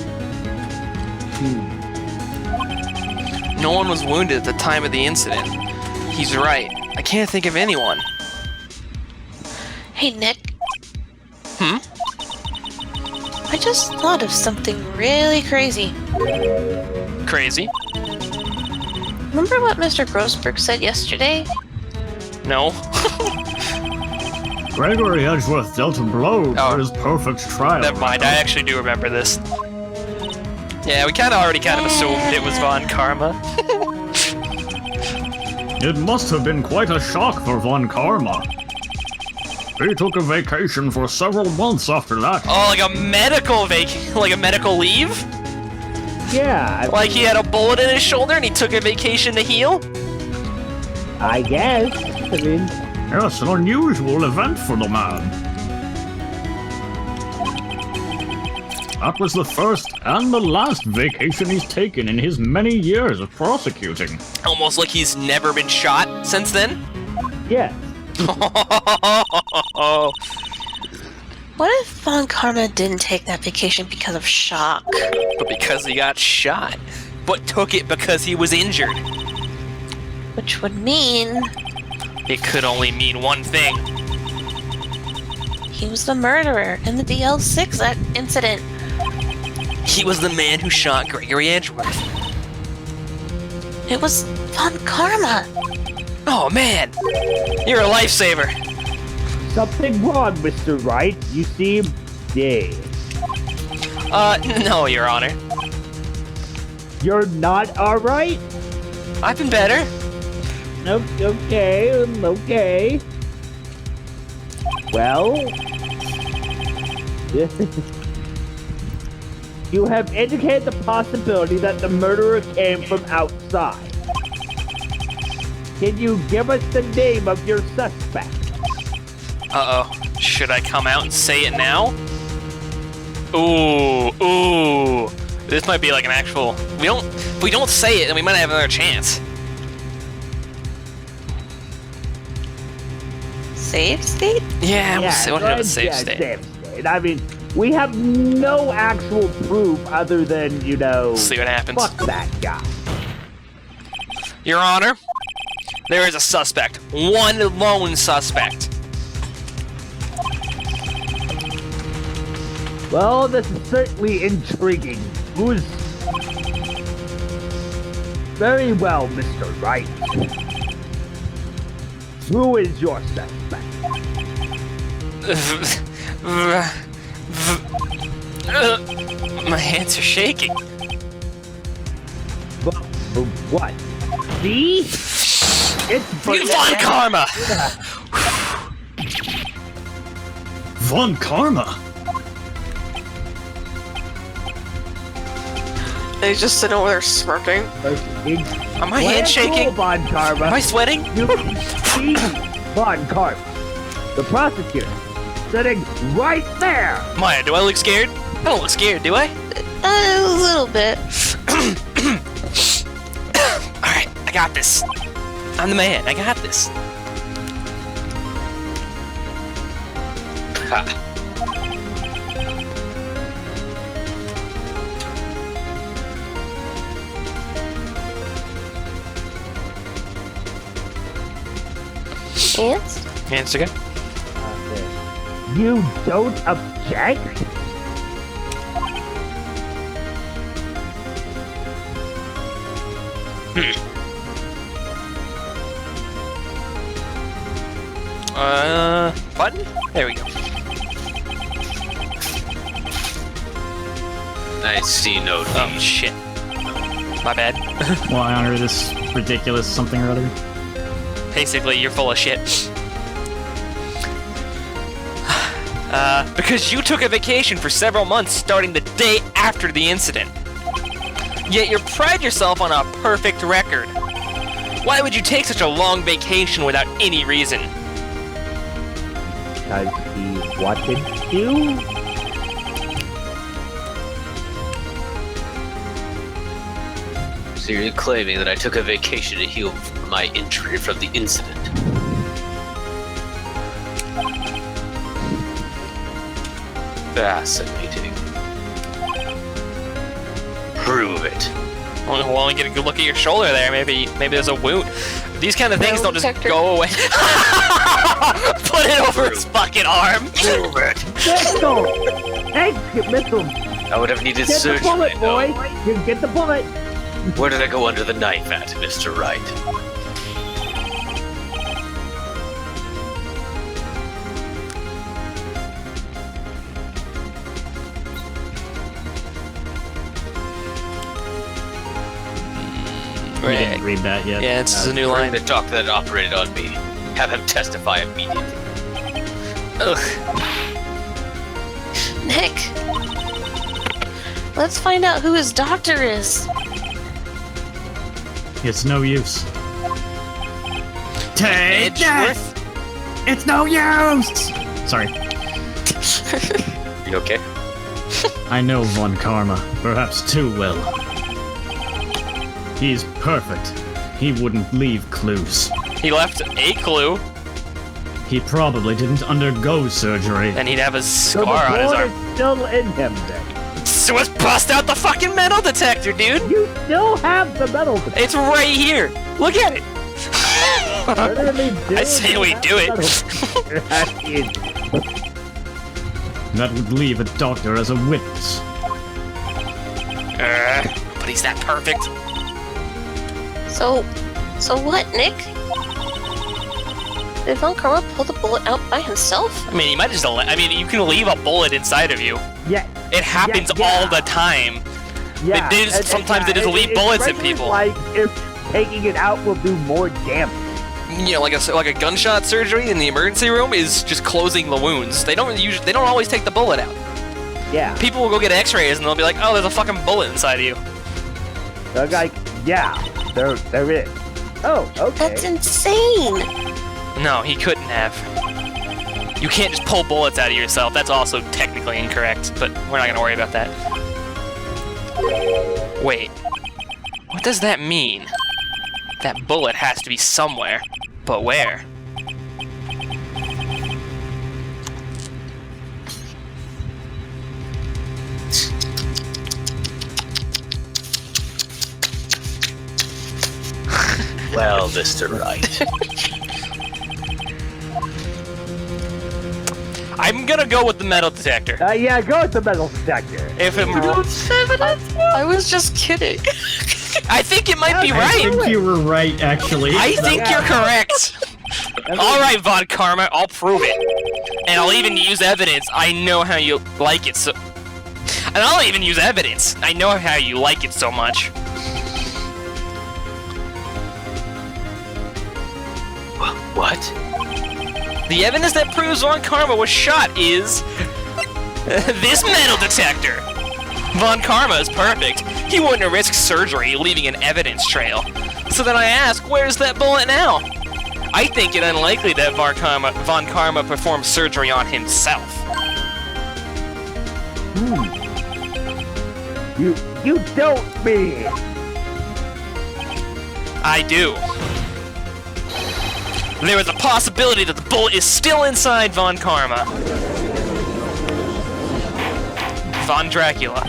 No one was wounded at the time of the incident. He's right. I can't think of anyone. Hey, Nick. Hmm? I just thought of something really crazy. Crazy? Remember what Mr. Grossberg said yesterday? No. Gregory Edgeworth dealt a blow Oh. for his perfect trial. Never mind, I actually do remember this. Yeah, we already assumed it was Von Karma. It must have been quite a shock for Von Karma. He took a vacation for several months after that. Oh, like a medical like a medical leave? Yeah, Like he had a bullet in his shoulder and he took a vacation to heal? I guess. I mean, Yes, an unusual event for the man. That was the first and the last vacation he's taken in his many years of prosecuting. Almost like he's never been shot since then? yeah. What if Von Karma didn't take that vacation because of shock? But because he got shot. But took it because he was injured. Which would mean It could only mean one thing. he was the murderer in the DL6 incident. He was the man who shot Gregory Edgeworth. It was Von Karma. Oh man, you're a lifesaver. Something wrong, Mr. Wright. You seem dead. No, Your Honor. You're not alright? I've been better. Okay. Well... You have indicated the possibility that the murderer came from outside. Can you give us the name of your suspect? Uh-oh. Should I come out and say it now? Ooh. This might be like an actual... If we don't say it, then we might have another chance. Save state? Yeah, we'll go have ahead, a safe yeah, state. safe state. I mean, we have no actual proof other than, See what happens. fuck that guy. Your Honor, there is a suspect. One lone suspect. Well, this is certainly intriguing. Who's Very well, Mr. Wright. Who is your suspect? My hands are shaking. What? See? It's Von Karma! Von Karma? They just sit over there smirking. Are my hands shaking? Von Karma. Am I sweating? You can see Von Karma, the prosecutor, sitting right there. Maya, do I look scared? I don't look scared, do I? A little bit. Alright, I got this. I'm the man, I got this. Ha. Ants? Anstca? You don't object? Button? There we go. I see no Oh, need. shit. My bad. Will I honor this ridiculous something or other? Basically, you're full of shit. Because you took a vacation for several months starting the day after the incident. Yet you pride yourself on a perfect record. Why would you take such a long vacation without any reason? Because he wanted to? So you're claiming that I took a vacation to heal my injury from the incident? Fascinating. Prove it. We'll only get a good look at your shoulder there. Maybe there's a wound. These kind of things don't just detector. go away. Put it over his fucking arm. Prove it. Missile! Hey, missile! I would have needed Get the surgery. bullet, though. boy! You get the bullet! Where did I go under the knife at, Mr. Wright? We didn't read that yet. Yeah, this is a new Bring line. the doctor that operated on me. Have him testify immediately. Ugh. Nick! Let's find out who his doctor is. It's no use. Take Edgeworth? that! It's no use! Sorry. You okay? I know Von Karma, perhaps too well. He's perfect. He wouldn't leave clues. He left a clue, He probably didn't undergo surgery. and he'd have a So the scar on his bullet arm. is still in him then. So let's bust out the fucking metal detector, dude! You still have the metal detector. It's right here! Look at it! Literally do I say we do it. it. That would leave a doctor as a witness. But he's that perfect. So what, Nick? Did Von Karma pull the bullet out by himself? I mean, he might just. I mean, you can leave a bullet inside of you. Yeah. It happens Yeah. all the time. Yeah. They just- sometimes they just leave bullets in especially people. Like if taking it out will do more damage. You know, like a gunshot surgery in the emergency room is just closing the wounds. They don't always take the bullet out. Yeah. People will go get X-rays and they'll be like, "Oh, there's a fucking bullet inside of you." They're like, yeah, there is. Oh, okay. That's insane! No, he couldn't have. You can't just pull bullets out of yourself. That's also technically incorrect, but we're not gonna worry about that. Wait, what does that mean? That bullet has to be somewhere, but where? Well, Mr. Wright. I'm gonna go with the metal detector. Yeah, go with the metal detector. If it, I was just kidding. I think it might be I right. think you were right, actually. I think you're correct. Alright, Von Karma, I'll prove it. And I'll even use evidence. I know how you like it so... And I'll even use evidence. I know how you like it so much. What? The evidence that proves Von Karma was shot is... this metal detector. Von Karma is perfect. He wouldn't risk surgery, leaving an evidence trail. So then I ask, where's that bullet now? I think it unlikely that Von Karma performed surgery on himself. You don't mean... I do. There is a possibility that the bullet is still inside Von Karma. Von Dracula.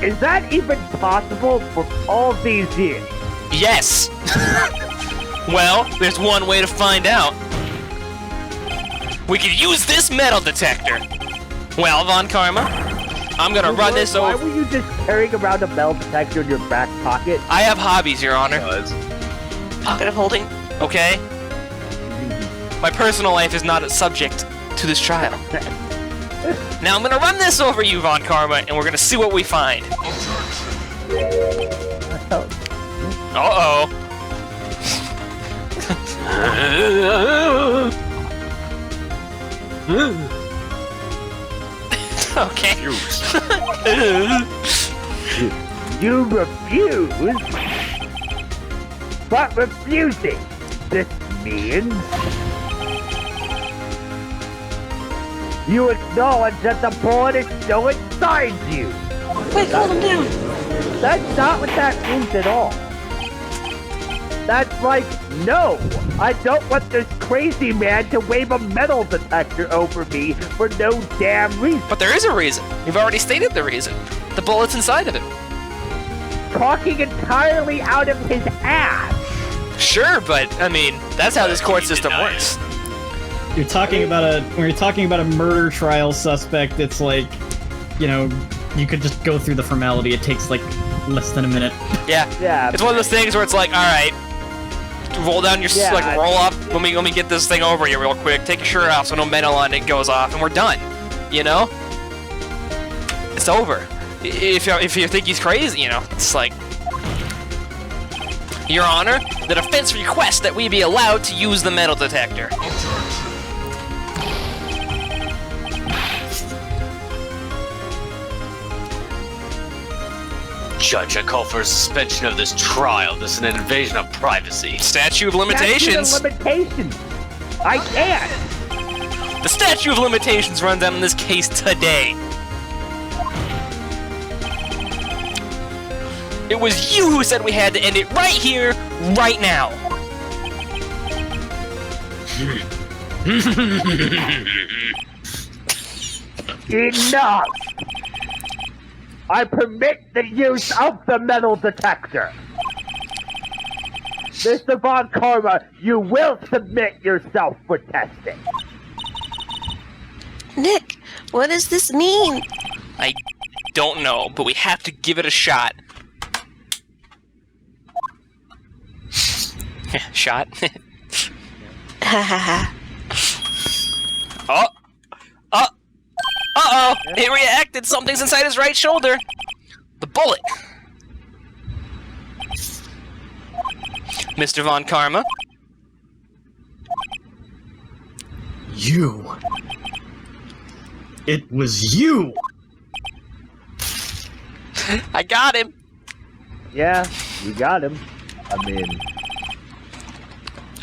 Is that even possible for all these years? Yes! Well, there's one way to find out. We could use this metal detector. Well, Von Karma, I'm gonna run this Why over. were you just carrying around a metal detector in your back pocket? I have hobbies, Your Honor. Pocket of holding. Okay? My personal life is not subject to this trial. Now I'm gonna run this over you, Von Karma, and we're gonna see what we find. Uh-oh. Okay. You refuse? But refusing, this means... you acknowledge that the bullet is still inside you! Wait, hold him down. That's not what that means at all. That's like, no, I don't want this crazy man to wave a metal detector over me for no damn reason. But there is a reason. You've already stated the reason. The bullet's inside of him. Talking entirely out of his ass. Sure, but, I mean, that's how this court system deny works. You're talking about when you're talking about a murder trial suspect, it's like, you know, you could just go through the formality. It takes like less than a minute. Yeah. Yeah. It's one of those things where it's like, alright, roll down your, Yeah, like, roll up, let me get this thing over here real quick, take your shirt off so no metal on it goes off, and we're done. You know? It's over. If you think he's crazy, you know, it's like... Your Honor, the defense requests that we be allowed to use the metal detector. Judge, I call for a suspension of this trial. This is an invasion of privacy. Statute of limitations. Statute of limitations. I can't. The statute of limitations runs out in this case today. It was you who said we had to end it right here, right now. Enough. I permit the use of the metal detector. Mr. Von Karma, you will submit yourself for testing. Nick, what does this mean? I don't know, but we have to give it a shot. Shot? Ha ha ha. Oh! Uh-oh! It reacted! Something's inside his right shoulder! The bullet! Mr. Von Karma? You. It was you. I got him! Yeah, you got him. I mean...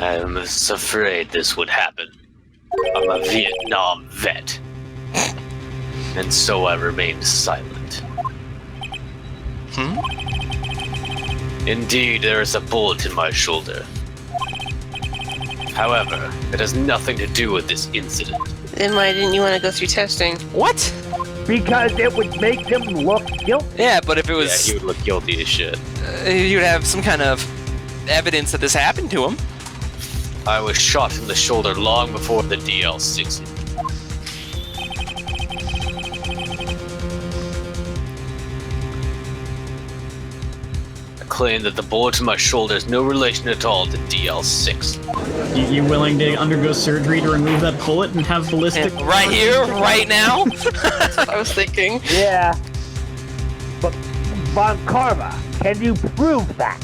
I was afraid this would happen. I'm a Vietnam vet. And so I remained silent. Indeed, there is a bullet in my shoulder. However, it has nothing to do with this incident. Then why didn't you want to go through testing? What? Because it would make him look guilty. Yeah, but if it Yeah, was... he would look guilty as shit. you'd have some kind of evidence that this happened to him. I was shot in the shoulder long before the DL6 hit. I claim that the bullet in my shoulder has no relation at all to DL6. You willing to undergo surgery to remove that bullet and have ballistic? Right here, right now? That's what I was thinking. Yeah. But, Von Karma, can you prove that?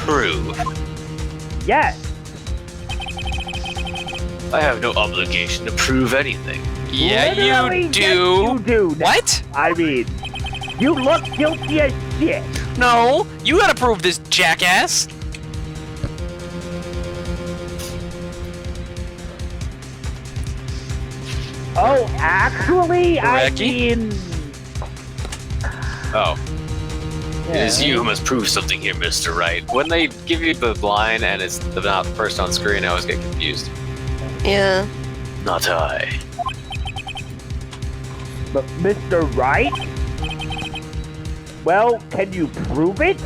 Prove? Yes. I have no obligation to prove anything. Yeah, Literally, you yes, do. you do. Now. What? I mean, you look guilty as shit. No, you gotta prove this, jackass. Oh, actually, I Reki? mean... Oh. It is Yeah. you who must prove something here, Mr. Wright. When they give you the line and it's not the person on screen, I always get confused. Yeah. Not I. But Mr. Wright? Well, can you prove it?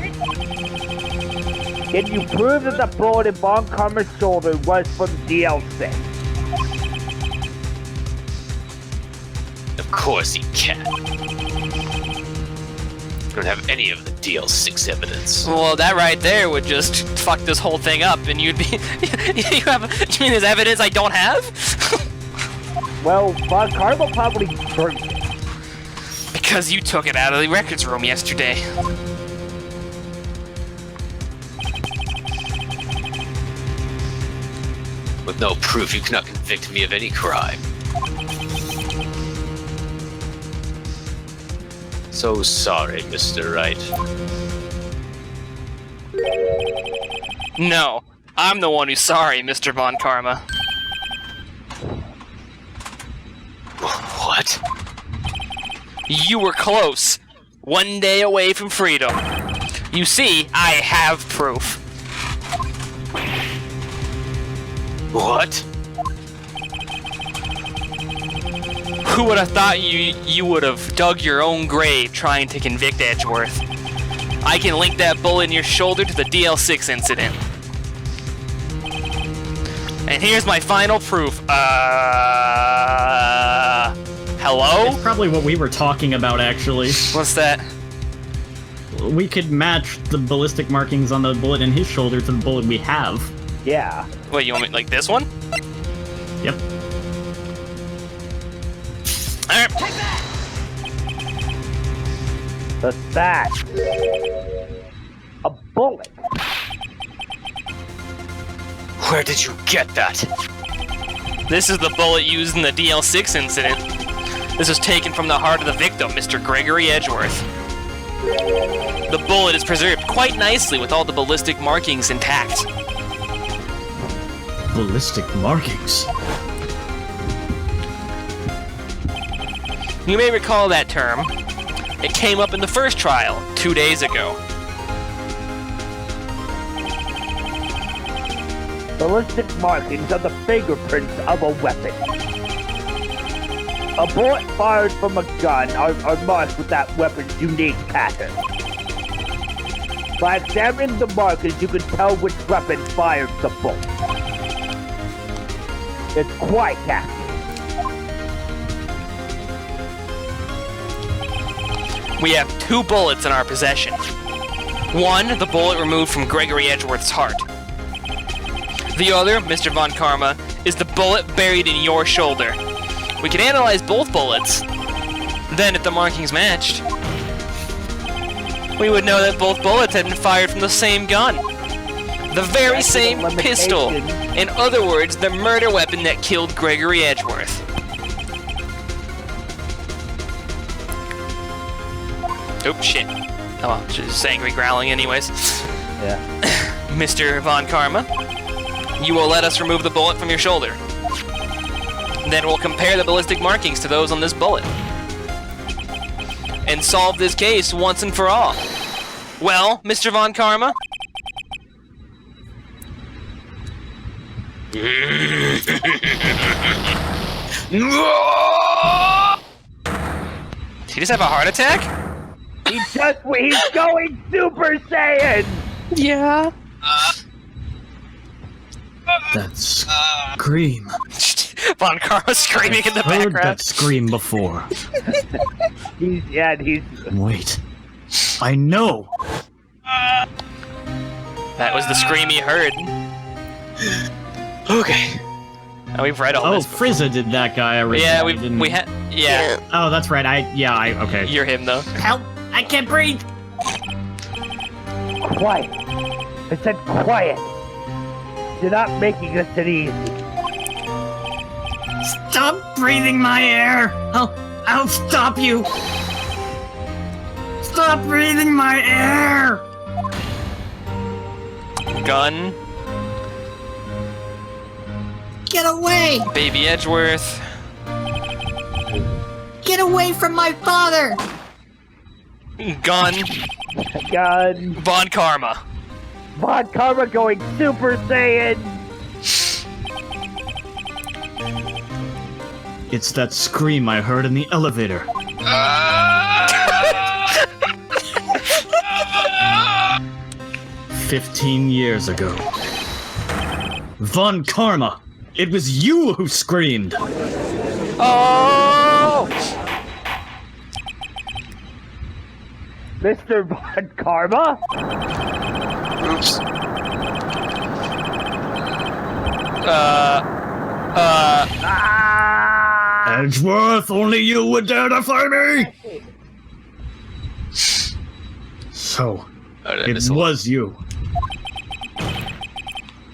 Can you prove that the bullet in Von Karma's shoulder was from DLC? Of course he can. I don't have any of the DL6 evidence. Well, that right there would just fuck this whole thing up, and you'd be. You mean there's evidence I don't have? Well, Von Karma probably proved it. Because you took it out of the records room yesterday. With no proof, you cannot convict me of any crime. So sorry, Mr. Wright. No, I'm the one who's sorry, Mr. Von Karma. What? You were close. One day away from freedom. You see, I have proof. What? Who would have thought you would have dug your own grave trying to convict Edgeworth? I can link that bullet in your shoulder to the DL6 incident. And here's my final proof. Hello? It's probably what we were talking about, actually. What's that? We could match the ballistic markings on the bullet in his shoulder to the bullet we have. Yeah. Wait, you want me like this one? Yep. Alright. What's that? A bullet. Where did you get that? This is the bullet used in the DL6 incident. This was taken from the heart of the victim, Mr. Gregory Edgeworth. The bullet is preserved quite nicely with all the ballistic markings intact. Ballistic markings? You may recall that term. It came up in the first trial 2 days ago. Ballistic markings are the fingerprints of a weapon. A bullet fired from a gun are marked with that weapon's unique pattern. By examining the markings, you can tell which weapon fired the bullet. It's quite accurate. We have 2 bullets in our possession. One, the bullet removed from Gregory Edgeworth's heart. The other, Mr. Von Karma, is the bullet buried in your shoulder. We can analyze both bullets. Then, if the markings matched, we would know that both bullets had been fired from the same gun. The very That's same a pistol. limitation. In other words, the murder weapon that killed Gregory Edgeworth. Oh, shit. Oh, well, just angry growling anyways. Yeah. Mr. Von Karma, you will let us remove the bullet from your shoulder. Then we'll compare the ballistic markings to those on this bullet. And solve this case once and for all. Well, Mr. Von Karma? Did he just have a heart attack? He's going Super Saiyan! Yeah. That scream. Von Karma screaming in the Heard background. that scream before. He's Wait. I know. That was the scream he heard. Okay. And we've read all Oh, this. Frieza did that guy originally. Yeah, didn't we he? had. Yeah, Oh, that's right. Okay. you're him though. Help! I can't breathe! quiet. I said quiet. You're not making this any easy. Stop breathing my air! I'll stop you! Stop breathing my air! Gun, Get away! Baby Edgeworth. Get away from my father! Gun, God. Von Karma. Von Karma going Super Saiyan. It's that scream I heard in the elevator. 15 years ago. Von Karma! It was you who screamed! Oh! Mr. Von Karma? Oops. Ah! Edgeworth, only you would dare defy me! So, it was you.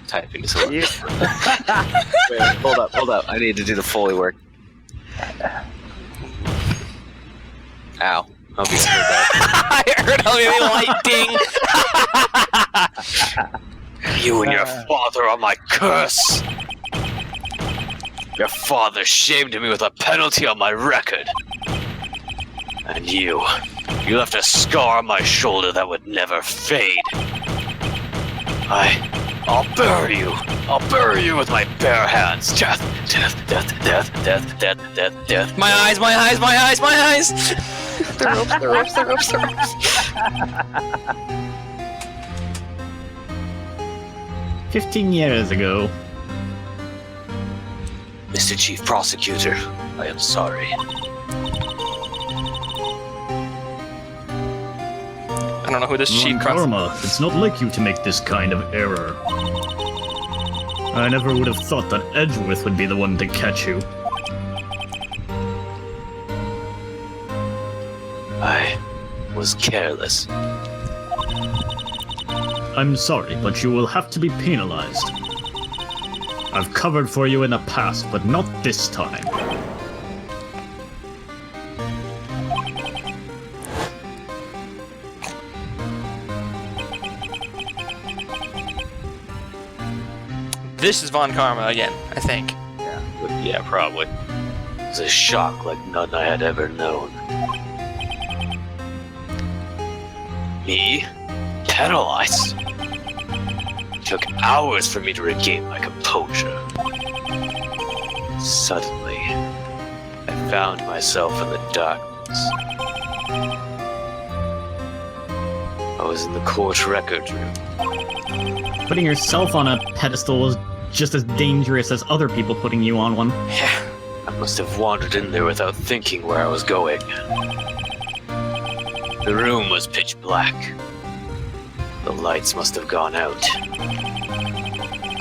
Typing this one. You- Wait, hold up. I need to do the Foley work. Ow. Hope you heard that. I heard a light ding. You and your father are my curse. Your father shamed me with a penalty on my record. And you left a scar on my shoulder that would never fade. I'll bury you. I'll bury you with my bare hands. Death. My eyes, my eyes, my eyes, my eyes! The ropes. 15 years ago. Mr. Chief Prosecutor, I am sorry. I don't know who this Von chief Karma, it's not like you to make this kind of error. I never would have thought that Edgeworth would be the one to catch you. I was careless. I'm sorry, but you will have to be penalized. I've covered for you in the past, but not this time. This is Von Karma again, I think. Yeah, probably. It was a shock like none I had ever known. Me? Penalized? It took hours for me to regain my composure. Suddenly, I found myself in the darkness. I was in the court record room. Putting yourself on a pedestal is just as dangerous as other people putting you on one. Yeah. I must have wandered in there without thinking where I was going. The room was pitch black. The lights must have gone out.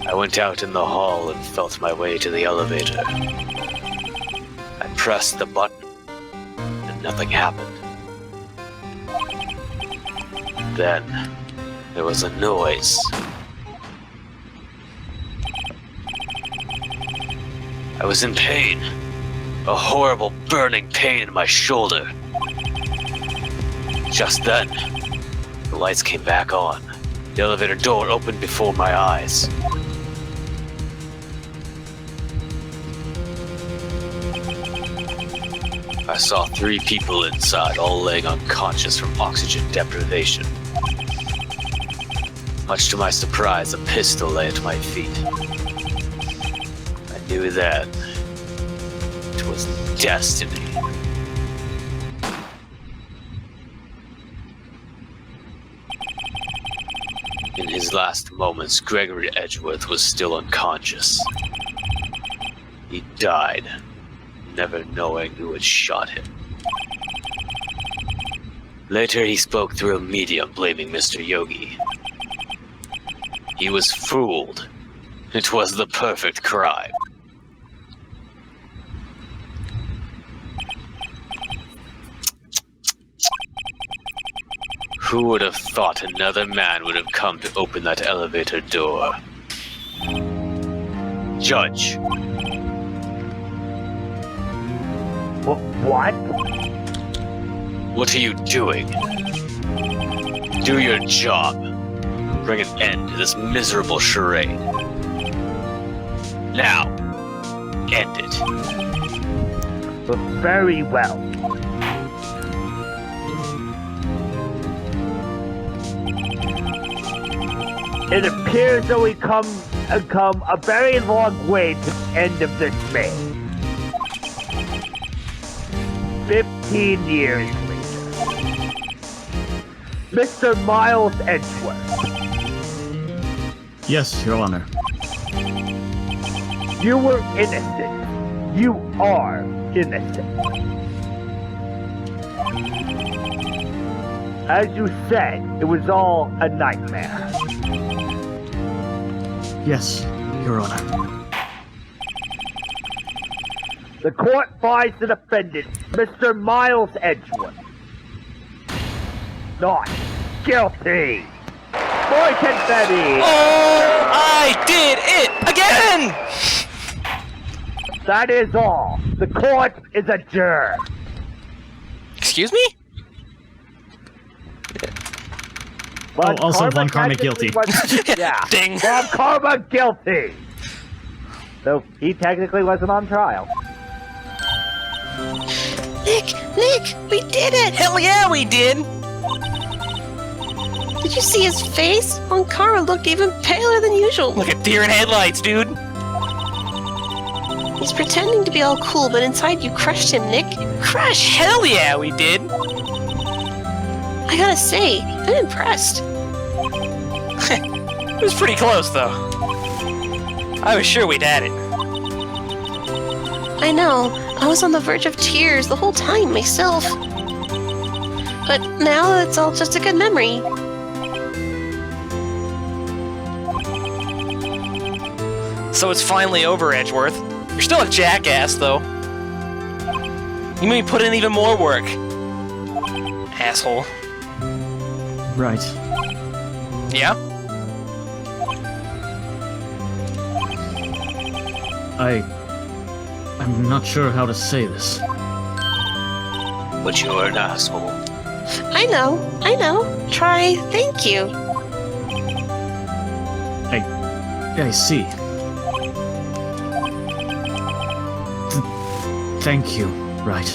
I went out in the hall and felt my way to the elevator. I pressed the button, and nothing happened. Then, there was a noise. I was in pain. A horrible burning pain in my shoulder. Just then, the lights came back on. The elevator door opened before my eyes. I saw 3 people inside, all laying unconscious from oxygen deprivation. Much to my surprise, a pistol lay at my feet. I knew then it was destiny. In his his last moments, Gregory Edgeworth was still unconscious. He died, never knowing who had shot him. Later, he spoke through a medium blaming Mr. Yogi. He was fooled. It was the perfect crime. Who would have thought another man would have come to open that elevator door? Judge. What? What are you doing? Do your job. Bring an end to this miserable charade. Now, end it. Very well. It appears that we come a very long way to the end of this maze. 15 years later. Mr. Miles Edgeworth, Yes, Your Honor. you were innocent. You are innocent. As you said, it was all a nightmare. Yes, Your Honor. The court finds the defendant, Mr. Miles Edgeworth, not guilty. Boy confetti! Oh, I did it again! That is all. The court is adjourned. Excuse me? Von also Von Karma technically guilty. Yeah. Ding. Von Karma guilty. So he technically wasn't on trial. Nick, we did it! Hell yeah, we did! Did you see his face? Von Karma looked even paler than usual. Look at deer in headlights, dude. He's pretending to be all cool, but inside you crushed him, Nick. Crush! Hell yeah, we did. I gotta say, I'm impressed. It was pretty close, though. I was sure we'd had it. I know, I was on the verge of tears the whole time myself. But now it's all just a good memory. So it's finally over, Edgeworth. You're still a jackass, though. You made me put in even more work. Asshole. Right. Yeah? I'm not sure how to say this. But you're an asshole. I know. Try thank you. I see. Thank you, Wright.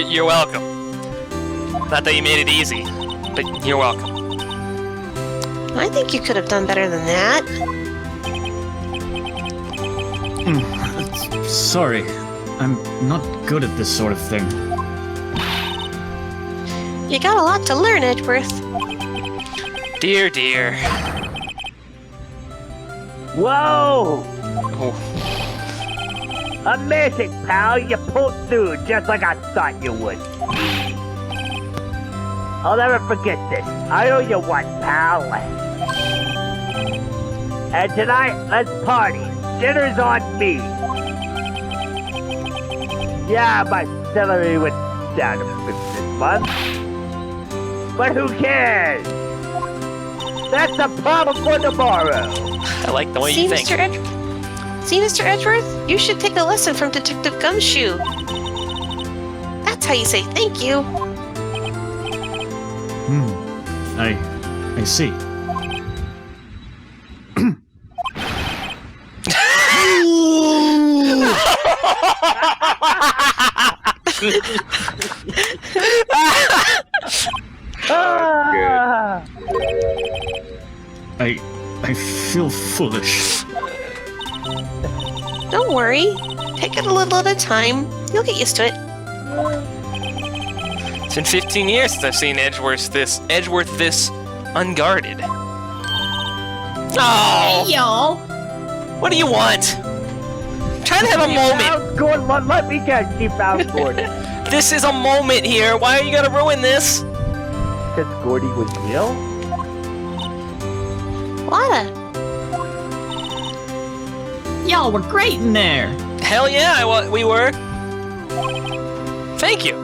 You're welcome. Not that you made it easy, but you're welcome. I think you could have done better than that. Sorry. I'm not good at this sort of thing. You got a lot to learn, Edgeworth. Dear, dear. Whoa! Oh. Amazing, pal. You pulled through just like I thought you would. I'll never forget this. I owe you one, pal. And tonight, let's party. Dinner's on me. Yeah, my salary went down a bit this month. But who cares? That's a problem for tomorrow. I like the way you think. See, Mr. Edgeworth? You should take a lesson from Detective Gumshoe. That's how you say thank you. I see. Ah! I feel foolish. Don't worry. Take it a little at a time. You'll get used to it. It's been 15 years since I've seen Edgeworth this unguarded. Oh! Hey, y'all! What do you want? I'm trying to have a moment. Gordon, let me guess. She found Gordon. This is a moment here. Why are you gonna ruin this? Because Gordy was real? Lana. Y'all were great in there! Hell yeah, we were. Thank you.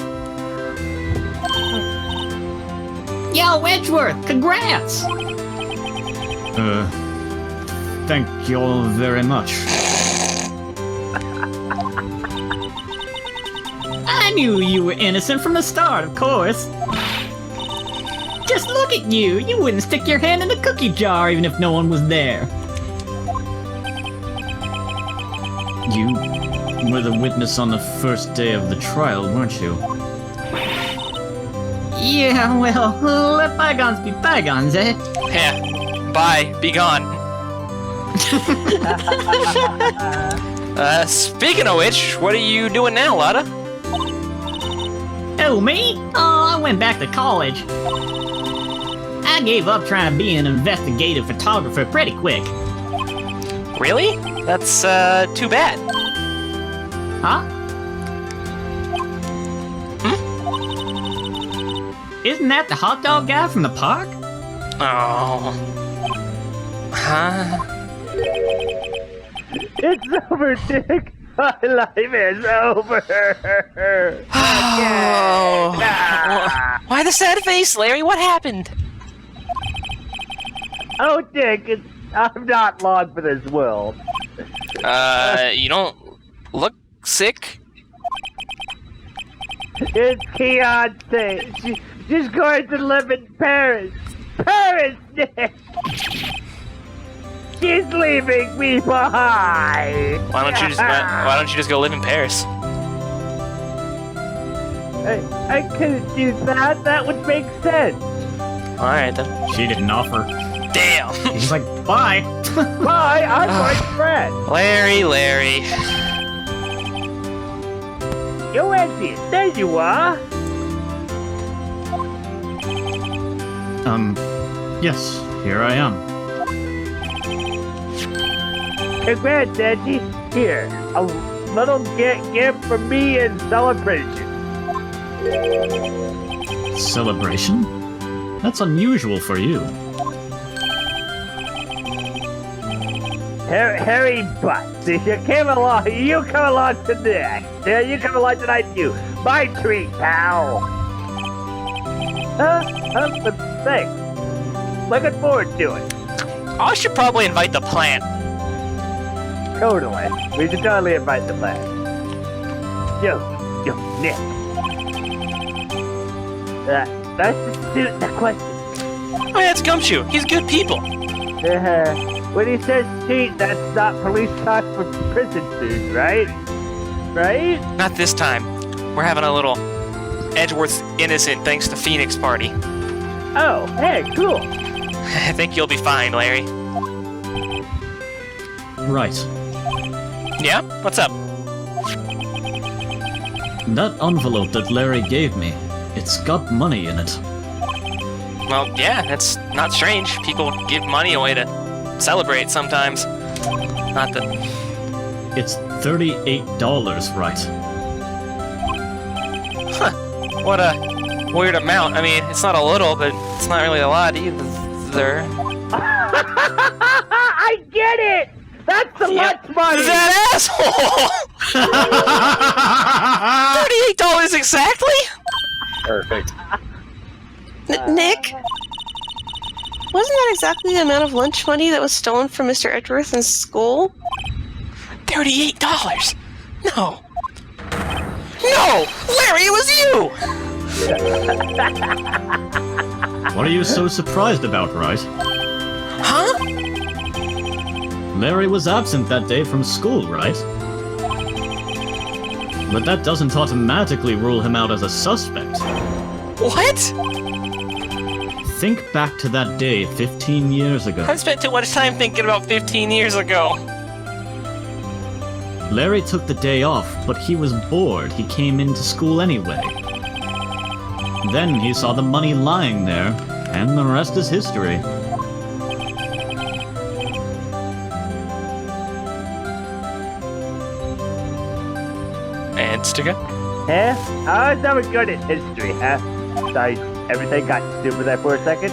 Yo, Edgeworth, congrats! Thank you all very much. I knew you were innocent from the start, of course. Just look at you! You wouldn't stick your hand in the cookie jar even if no one was there. You were the witness on the first day of the trial, weren't you? Yeah, well, let bygones be bygones, eh? Yeah. Bye. Be gone. Speaking of which, what are you doing now, Lotta? Oh, me? Oh, I went back to college. I gave up trying to be an investigative photographer pretty quick. Really? That's, too bad. Huh? Isn't that the hot dog guy from the park? Oh. Huh? It's over, Dick. My life is over. Oh. Why the sad face, Larry? What happened? Oh, Dick, I'm not long for this world. You don't look sick? It's Keontae. She's going to live in Paris. Paris, Dick! She's leaving me behind! Why don't you just go live in Paris? I couldn't do that. That would make sense. Alright then. She didn't offer. Damn! He's like, bye! Bye, I'm my friend. Larry. Yo, Andy, there you are. Yes, here I am. Congrats, Angie. Here, a little gift from me in celebration. Celebration? That's unusual for you. Harry Butts, you come along tonight. Yeah, you come along tonight too. My treat, pal. Thanks. Looking forward to it. I should probably invite the plant. Totally. We should totally invite the plant. Yo, Nick. That's the question. Oh yeah, it's Gumshoe. He's good people. When he says cheat, that's not police talk for prison food, right? Right? Not this time. We're having a little Edgeworth's innocent thanks to Phoenix party. Oh, hey, cool. I think you'll be fine, Larry. Right. Yeah? What's up? That envelope that Larry gave me, it's got money in it. Well, yeah, that's not strange. People give money away to celebrate sometimes. Not that... It's $38, right? Huh. What a weird amount. I mean, it's not a little, but it's not really a lot either. I get it! That's the lunch money! That asshole! $38 exactly? Perfect. Nick? Wasn't that exactly the amount of lunch money that was stolen from Mr. Edgeworth in school? $38? No. No! Larry, it was you! What are you so surprised about, Wright? Huh? Larry was absent that day from school, right? But that doesn't automatically rule him out as a suspect. What? Think back to that day 15 years ago. I've spent too much time thinking about 15 years ago. Larry took the day off, but he was bored. He came into school anyway. Then he saw the money lying there, And the rest is history. Anstca? Huh? I was never good at history, huh? Sorry, everything got stupid there for a second.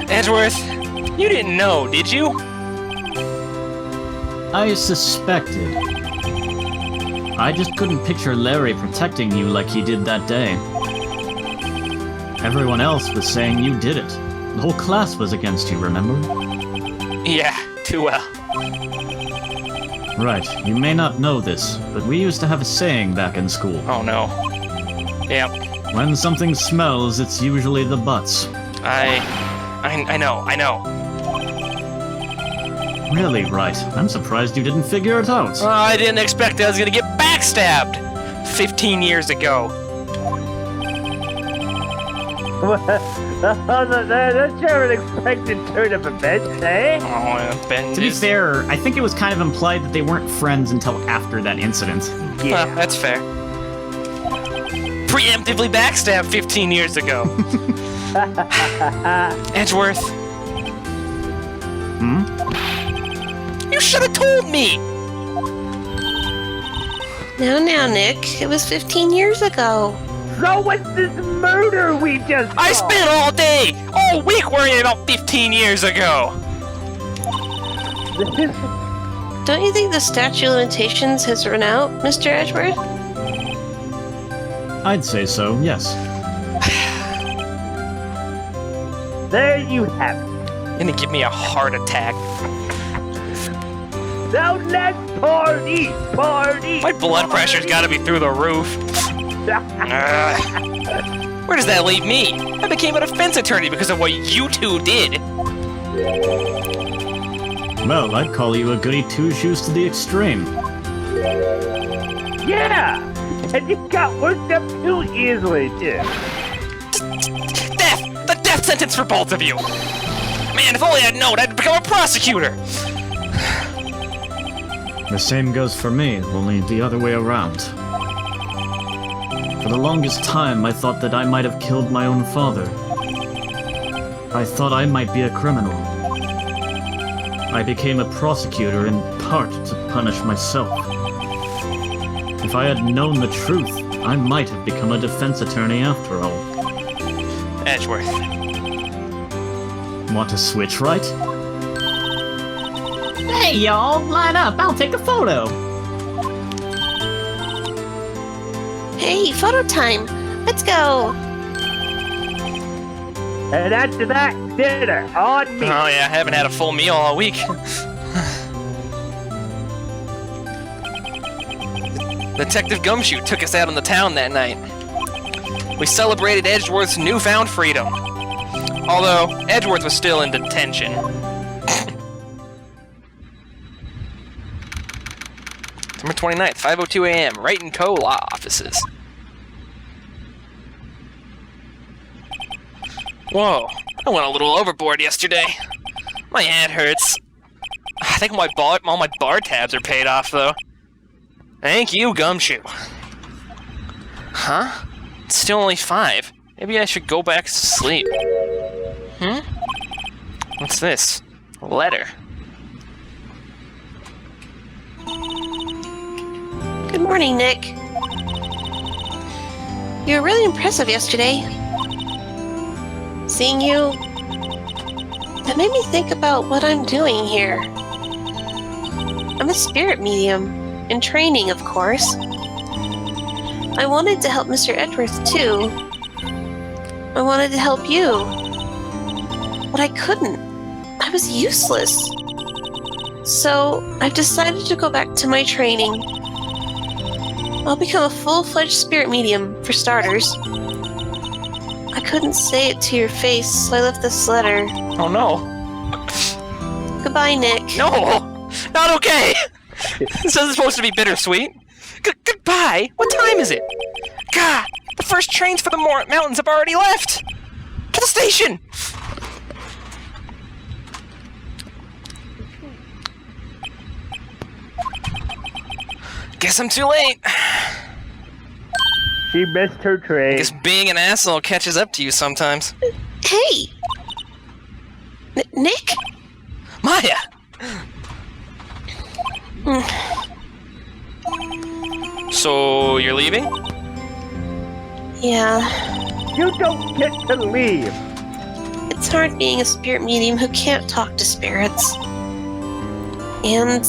Edgeworth, you didn't know, did you? I suspected. I just couldn't picture Larry protecting you like he did that day. Everyone else was saying you did it. The whole class was against you, remember? Yeah, too well. Right, you may not know this, but we used to have a saying back in school. Oh no. Yeah, When something smells, it's usually the butts. I know. Really, Wright? I'm surprised you didn't figure it out. I didn't expect I was gonna get backstabbed 15 years ago. That's your unexpected turn of events, eh? Oh, Ben To be is... fair, I think it was kind of implied that they weren't friends until after that incident. Yeah. That's fair. Preemptively backstabbed 15 years ago. Edgeworth, Hmm? you should have told me! Now, Nick. It was 15 years ago. So what's this murder we just I saw? spent all day, all week worrying about 15 years ago! Don't you think the statute of limitations has run out, Mr. Edgeworth? I'd say so, yes. There you have it. You're gonna give me a heart attack. Now let's party! My blood pressure's gotta be through the roof. Where does that leave me? I became a defense attorney because of what you two did. Well, I'd call you a goody two-shoes to the extreme. Yeah! And you got worked up too easily, too. Death! The death sentence for both of you! Man, if only I'd known, I'd become a prosecutor! The same goes for me, only the other way around. For the longest time, I thought that I might have killed my own father. I thought I might be a criminal. I became a prosecutor in part to punish myself. If I had known the truth, I might have become a defense attorney after all. Edgeworth. Want to switch, right? Hey, y'all, line up. I'll take a photo. Hey, photo time. Let's go. And after that, dinner on me. Oh yeah, I haven't had a full meal all week. Detective Gumshoe took us out on the town that night. We celebrated Edgeworth's newfound freedom. Although, Edgeworth was still in detention. September 29th, 5:02 a.m., Wright & Co. Law Offices. Whoa, I went a little overboard yesterday. My hand hurts. I think all my bar tabs are paid off, though. Thank you, Gumshoe. Huh? It's still only 5. Maybe I should go back to sleep. What's this? A letter. Good morning, Nick. You were really impressive yesterday. Seeing you, it made me think about what I'm doing here. I'm a spirit medium, in training, of course. I wanted to help Mr. Edgeworth, too. I wanted to help you. But I couldn't. I was useless. So, I've decided to go back to my training. I'll become a full-fledged spirit medium, for starters. I couldn't say it to your face, so I left this letter. Oh no. Goodbye, Nick. No! Not okay! This isn't supposed to be bittersweet. Goodbye? What time is it? God! The first trains for the mountains have already left! To the station! Guess I'm too late. She missed her train. Guess being an asshole catches up to you sometimes. Hey! Nick? Maya! So, you're leaving? Yeah, You don't get to leave. it's hard being a spirit medium who can't talk to spirits. And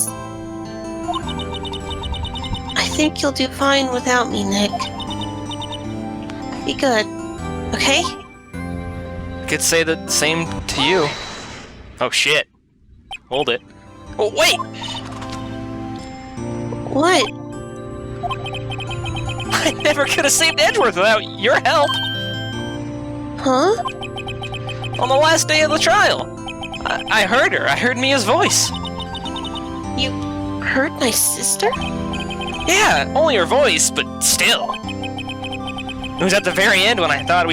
I think you'll do fine without me, Nick. Be good, okay? I could say the same to you. Oh shit. Hold it. Oh, wait! What? I never could have saved Edgeworth without your help! Huh? On the last day of the trial! I heard her. I heard Mia's voice. You hurt my sister? Yeah, only her voice, but still. It was at the very end when we thought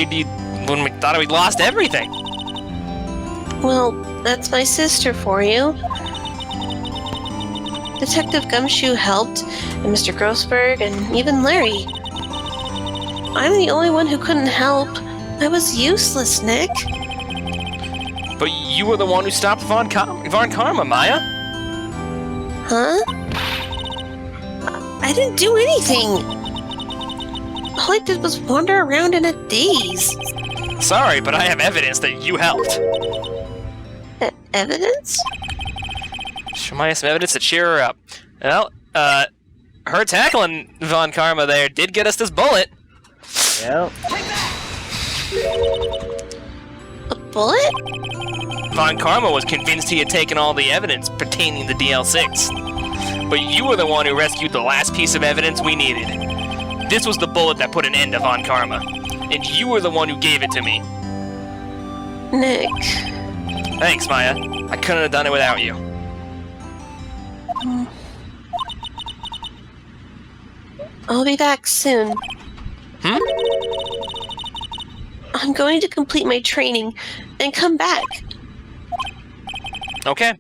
we'd lost everything. Well, that's my sister for you. Detective Gumshoe helped, and Mr. Grossberg, and even Larry. I'm the only one who couldn't help. I was useless, Nick. But you were the one who stopped Von Karma, Maya. Huh? I didn't do anything. All I did was wander around in a daze. Sorry, but I have evidence that you helped. Evidence? Show Maya some evidence to cheer her up. Well, her tackling Von Karma there did get us this bullet. Yep. A bullet? Von Karma was convinced he had taken all the evidence pertaining to DL6. But you were the one who rescued the last piece of evidence we needed. This was the bullet that put an end to Von Karma. And you were the one who gave it to me. Nick. Thanks, Maya. I couldn't have done it without you. I'll be back soon. Hmm? I'm going to complete my training and come back. Okay.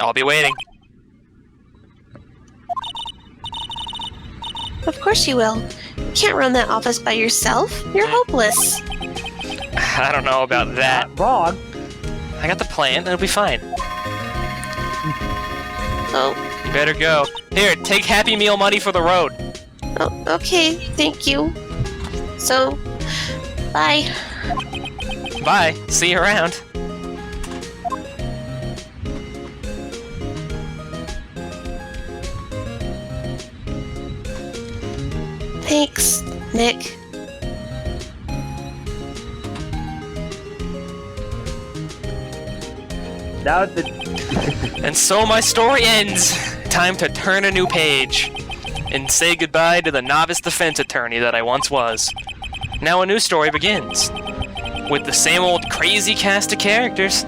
I'll be waiting. Of course you will. You can't run that office by yourself. You're hopeless. I don't know about that. Not wrong. I got the plan, it'll be fine. Oh, You better go. Here, take Happy Meal money for the road. okay. Thank you. So, bye. Bye. See you around. Thanks, Nick. Now the And so my story ends. Time to turn a new page. And say goodbye to the novice defense attorney that I once was. Now a new story begins. With the same old crazy cast of characters.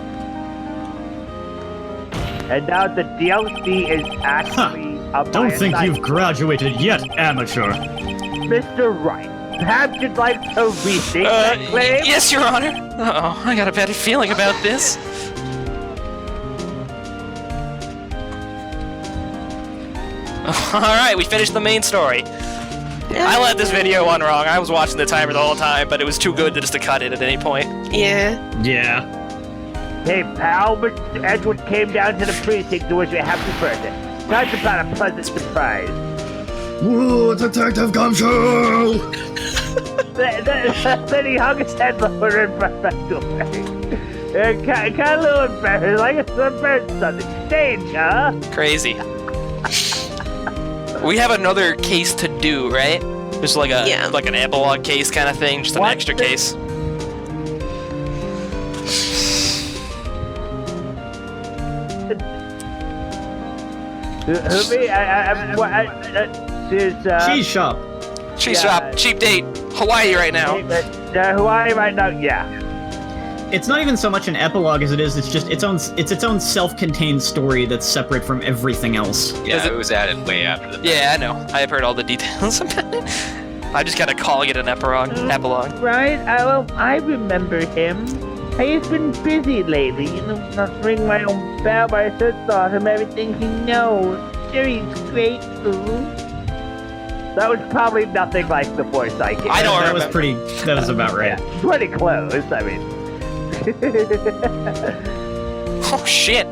and now the DLC is actually a Don't think you've graduated yet, amateur. Mr. Wright. Perhaps you'd like to restate that claim? Yes, Your Honor. Uh-oh, I got a bad feeling about this. Alright, we finished the main story. I let this video on wrong. I was watching the timer the whole time, but it was too good just to cut it at any point. Yeah. Yeah. Hey, pal, Mr. Edward came down to the precinct to wish you a happy birthday. Talk about a pleasant surprise. Whoa, Detective Gumshoe! Then he hung his head lower and backed away. Kind of a little embarrassed, like it's a bird something. Stage, huh? Crazy. We have another case to do, right? Just like a Yeah. like an epilogue case kind of thing, just an What extra the- case. Who me? Cheese shop. Cheese Yeah. shop, cheap date, Hawaii right now. Hawaii right now, yeah. It's not even so much an epilogue as it is. It's just its own self-contained story that's separate from everything else. Yeah, it was added way after the Yeah, I know. I have heard all the details about it. I just gotta calling it an epilogue. Right? I remember him. He's been busy lately, not ring my own bell, but I just thought him everything he knows. Sure, he's great, too. That was probably nothing like the voice I gave. I don't That remember. was about right. Yeah, pretty close, I mean. Oh shit!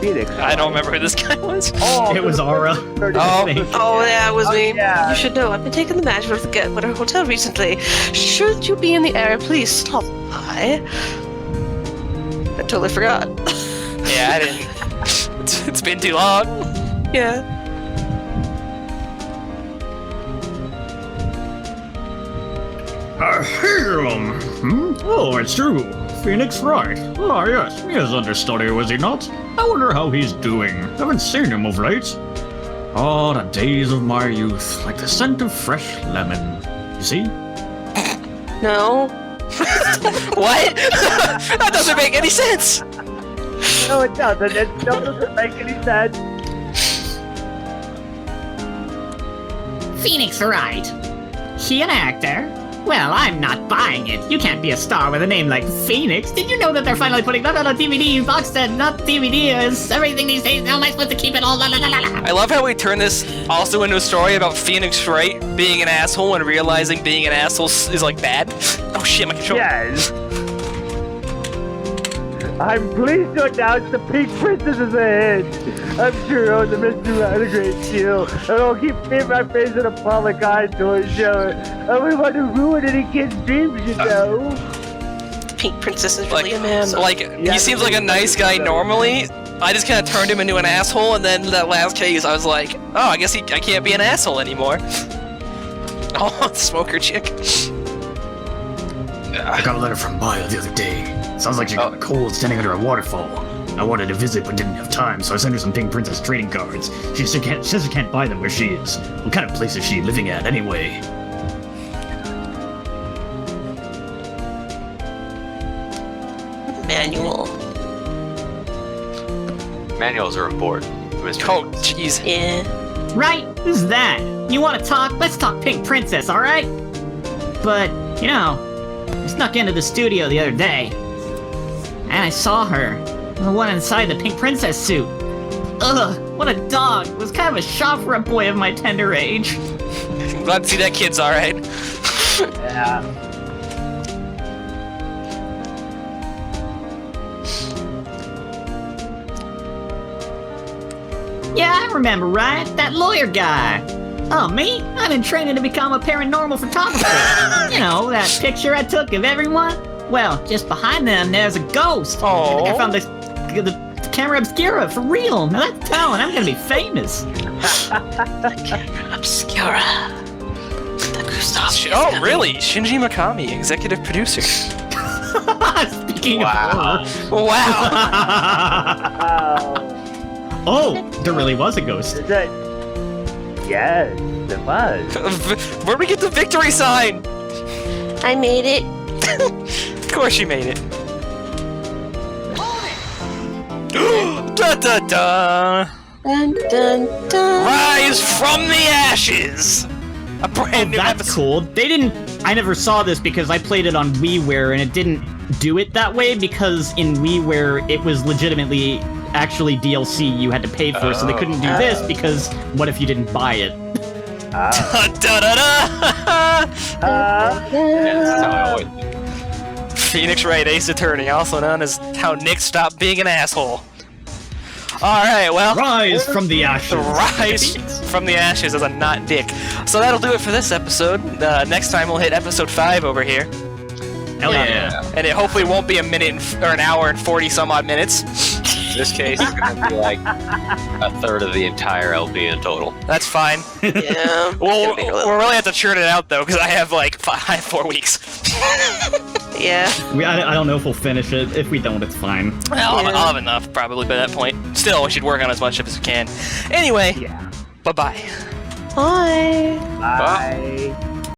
Phoenix. I don't remember who this guy was. Oh, It was Aura. Oh. Oh, yeah, it was me. yeah. You should know, I've been taking the management of the Getwater Hotel recently. Should you be in the area, please stop by. I totally forgot. Yeah, I didn't. It's been too long. Yeah. Oh, it's true. Phoenix Wright. Oh, yes, he is understudy, was he not? I wonder how he's doing. Haven't seen him of late. Oh, the days of my youth, like the scent of fresh lemon. You see? No. What? That doesn't make any sense. No, it doesn't. It doesn't make any sense. Phoenix Wright. She an actor? Well, I'm not buying it. You can't be a star with a name like Phoenix. Did you know that they're finally putting that on a DVD box set? Not DVD, is everything these days. How am I supposed to keep it all? La, la, la, la, la. I love how we turn this also into a story about Phoenix Wright being an asshole and realizing being an asshole is like bad. Oh shit, my controller. Yes. I'm pleased to announce the Pink Princess is ahead. I'm sure owns the Mr. Rat a great deal, and I'll keep seeing my face in a public eye to show it. I wouldn't want to ruin any kid's dreams, you know. The Pink Princess is really a man. He seems like a nice guy normally. I just kind of turned him into an asshole, and then that last case, I was like, oh, I guess I can't be an asshole anymore. Oh, smoker chick. I got a letter from Maya the other day. Sounds like she got a cold standing under a waterfall. I wanted to visit but didn't have time, so I sent her some Pink Princess trading cards. She says she can't buy them where she is. What kind of place is she living at anyway? Manual. Manuals are important. Mr. Oh, jeez. Yeah. Right? Who's that? You want to talk? Let's talk Pink Princess, alright? But, you know, I snuck into the studio the other day, and I saw her. The one inside the Pink Princess suit. Ugh, what a dog. It was kind of a shock for a boy of my tender age. I'm glad to see that kid's alright. Yeah. Yeah, I remember, right? That lawyer guy. Oh, me? I've been training to become a paranormal photographer. You know, that picture I took of everyone? Well, just behind them, there's a ghost. Oh. I found the camera obscura, for real. Now that's talent. I'm gonna be famous. Obscura. The Gustav. Oh, really? Shinji Mikami, executive producer. Speaking of Wow. Oh, there really was a ghost. Is that? Yes, it was. Where'd we get the victory sign? I made it. Of course you made it. Da da da! Dun, dun, dun. Rise from the ashes! A brand new That's episode. cool. They didn't. I never saw this because I played it on WiiWare and it didn't do it that way because in WiiWare it was legitimately actually DLC you had to pay for, so they couldn't do this because what if you didn't buy it? Da da da da! That's how I always do. Phoenix Wright, Ace Attorney, also known as how Nick stopped being an asshole. Alright, well. Rise from the ashes. Rise from the ashes as a not dick. So that'll do it for this episode. Next time we'll hit episode 5 over here. Hell yeah. And it hopefully won't be a minute or an hour and 40 some odd minutes. In this case, it's gonna be like a third of the entire LP in total. That's fine. Yeah. We'll really have to churn it out though, because I have like 4 weeks. Yeah. I don't know if we'll finish it. If we don't, it's fine. I'll have enough probably by that point. Still, we should work on as much as we can. Anyway, Yeah. bye-bye. Bye. Bye.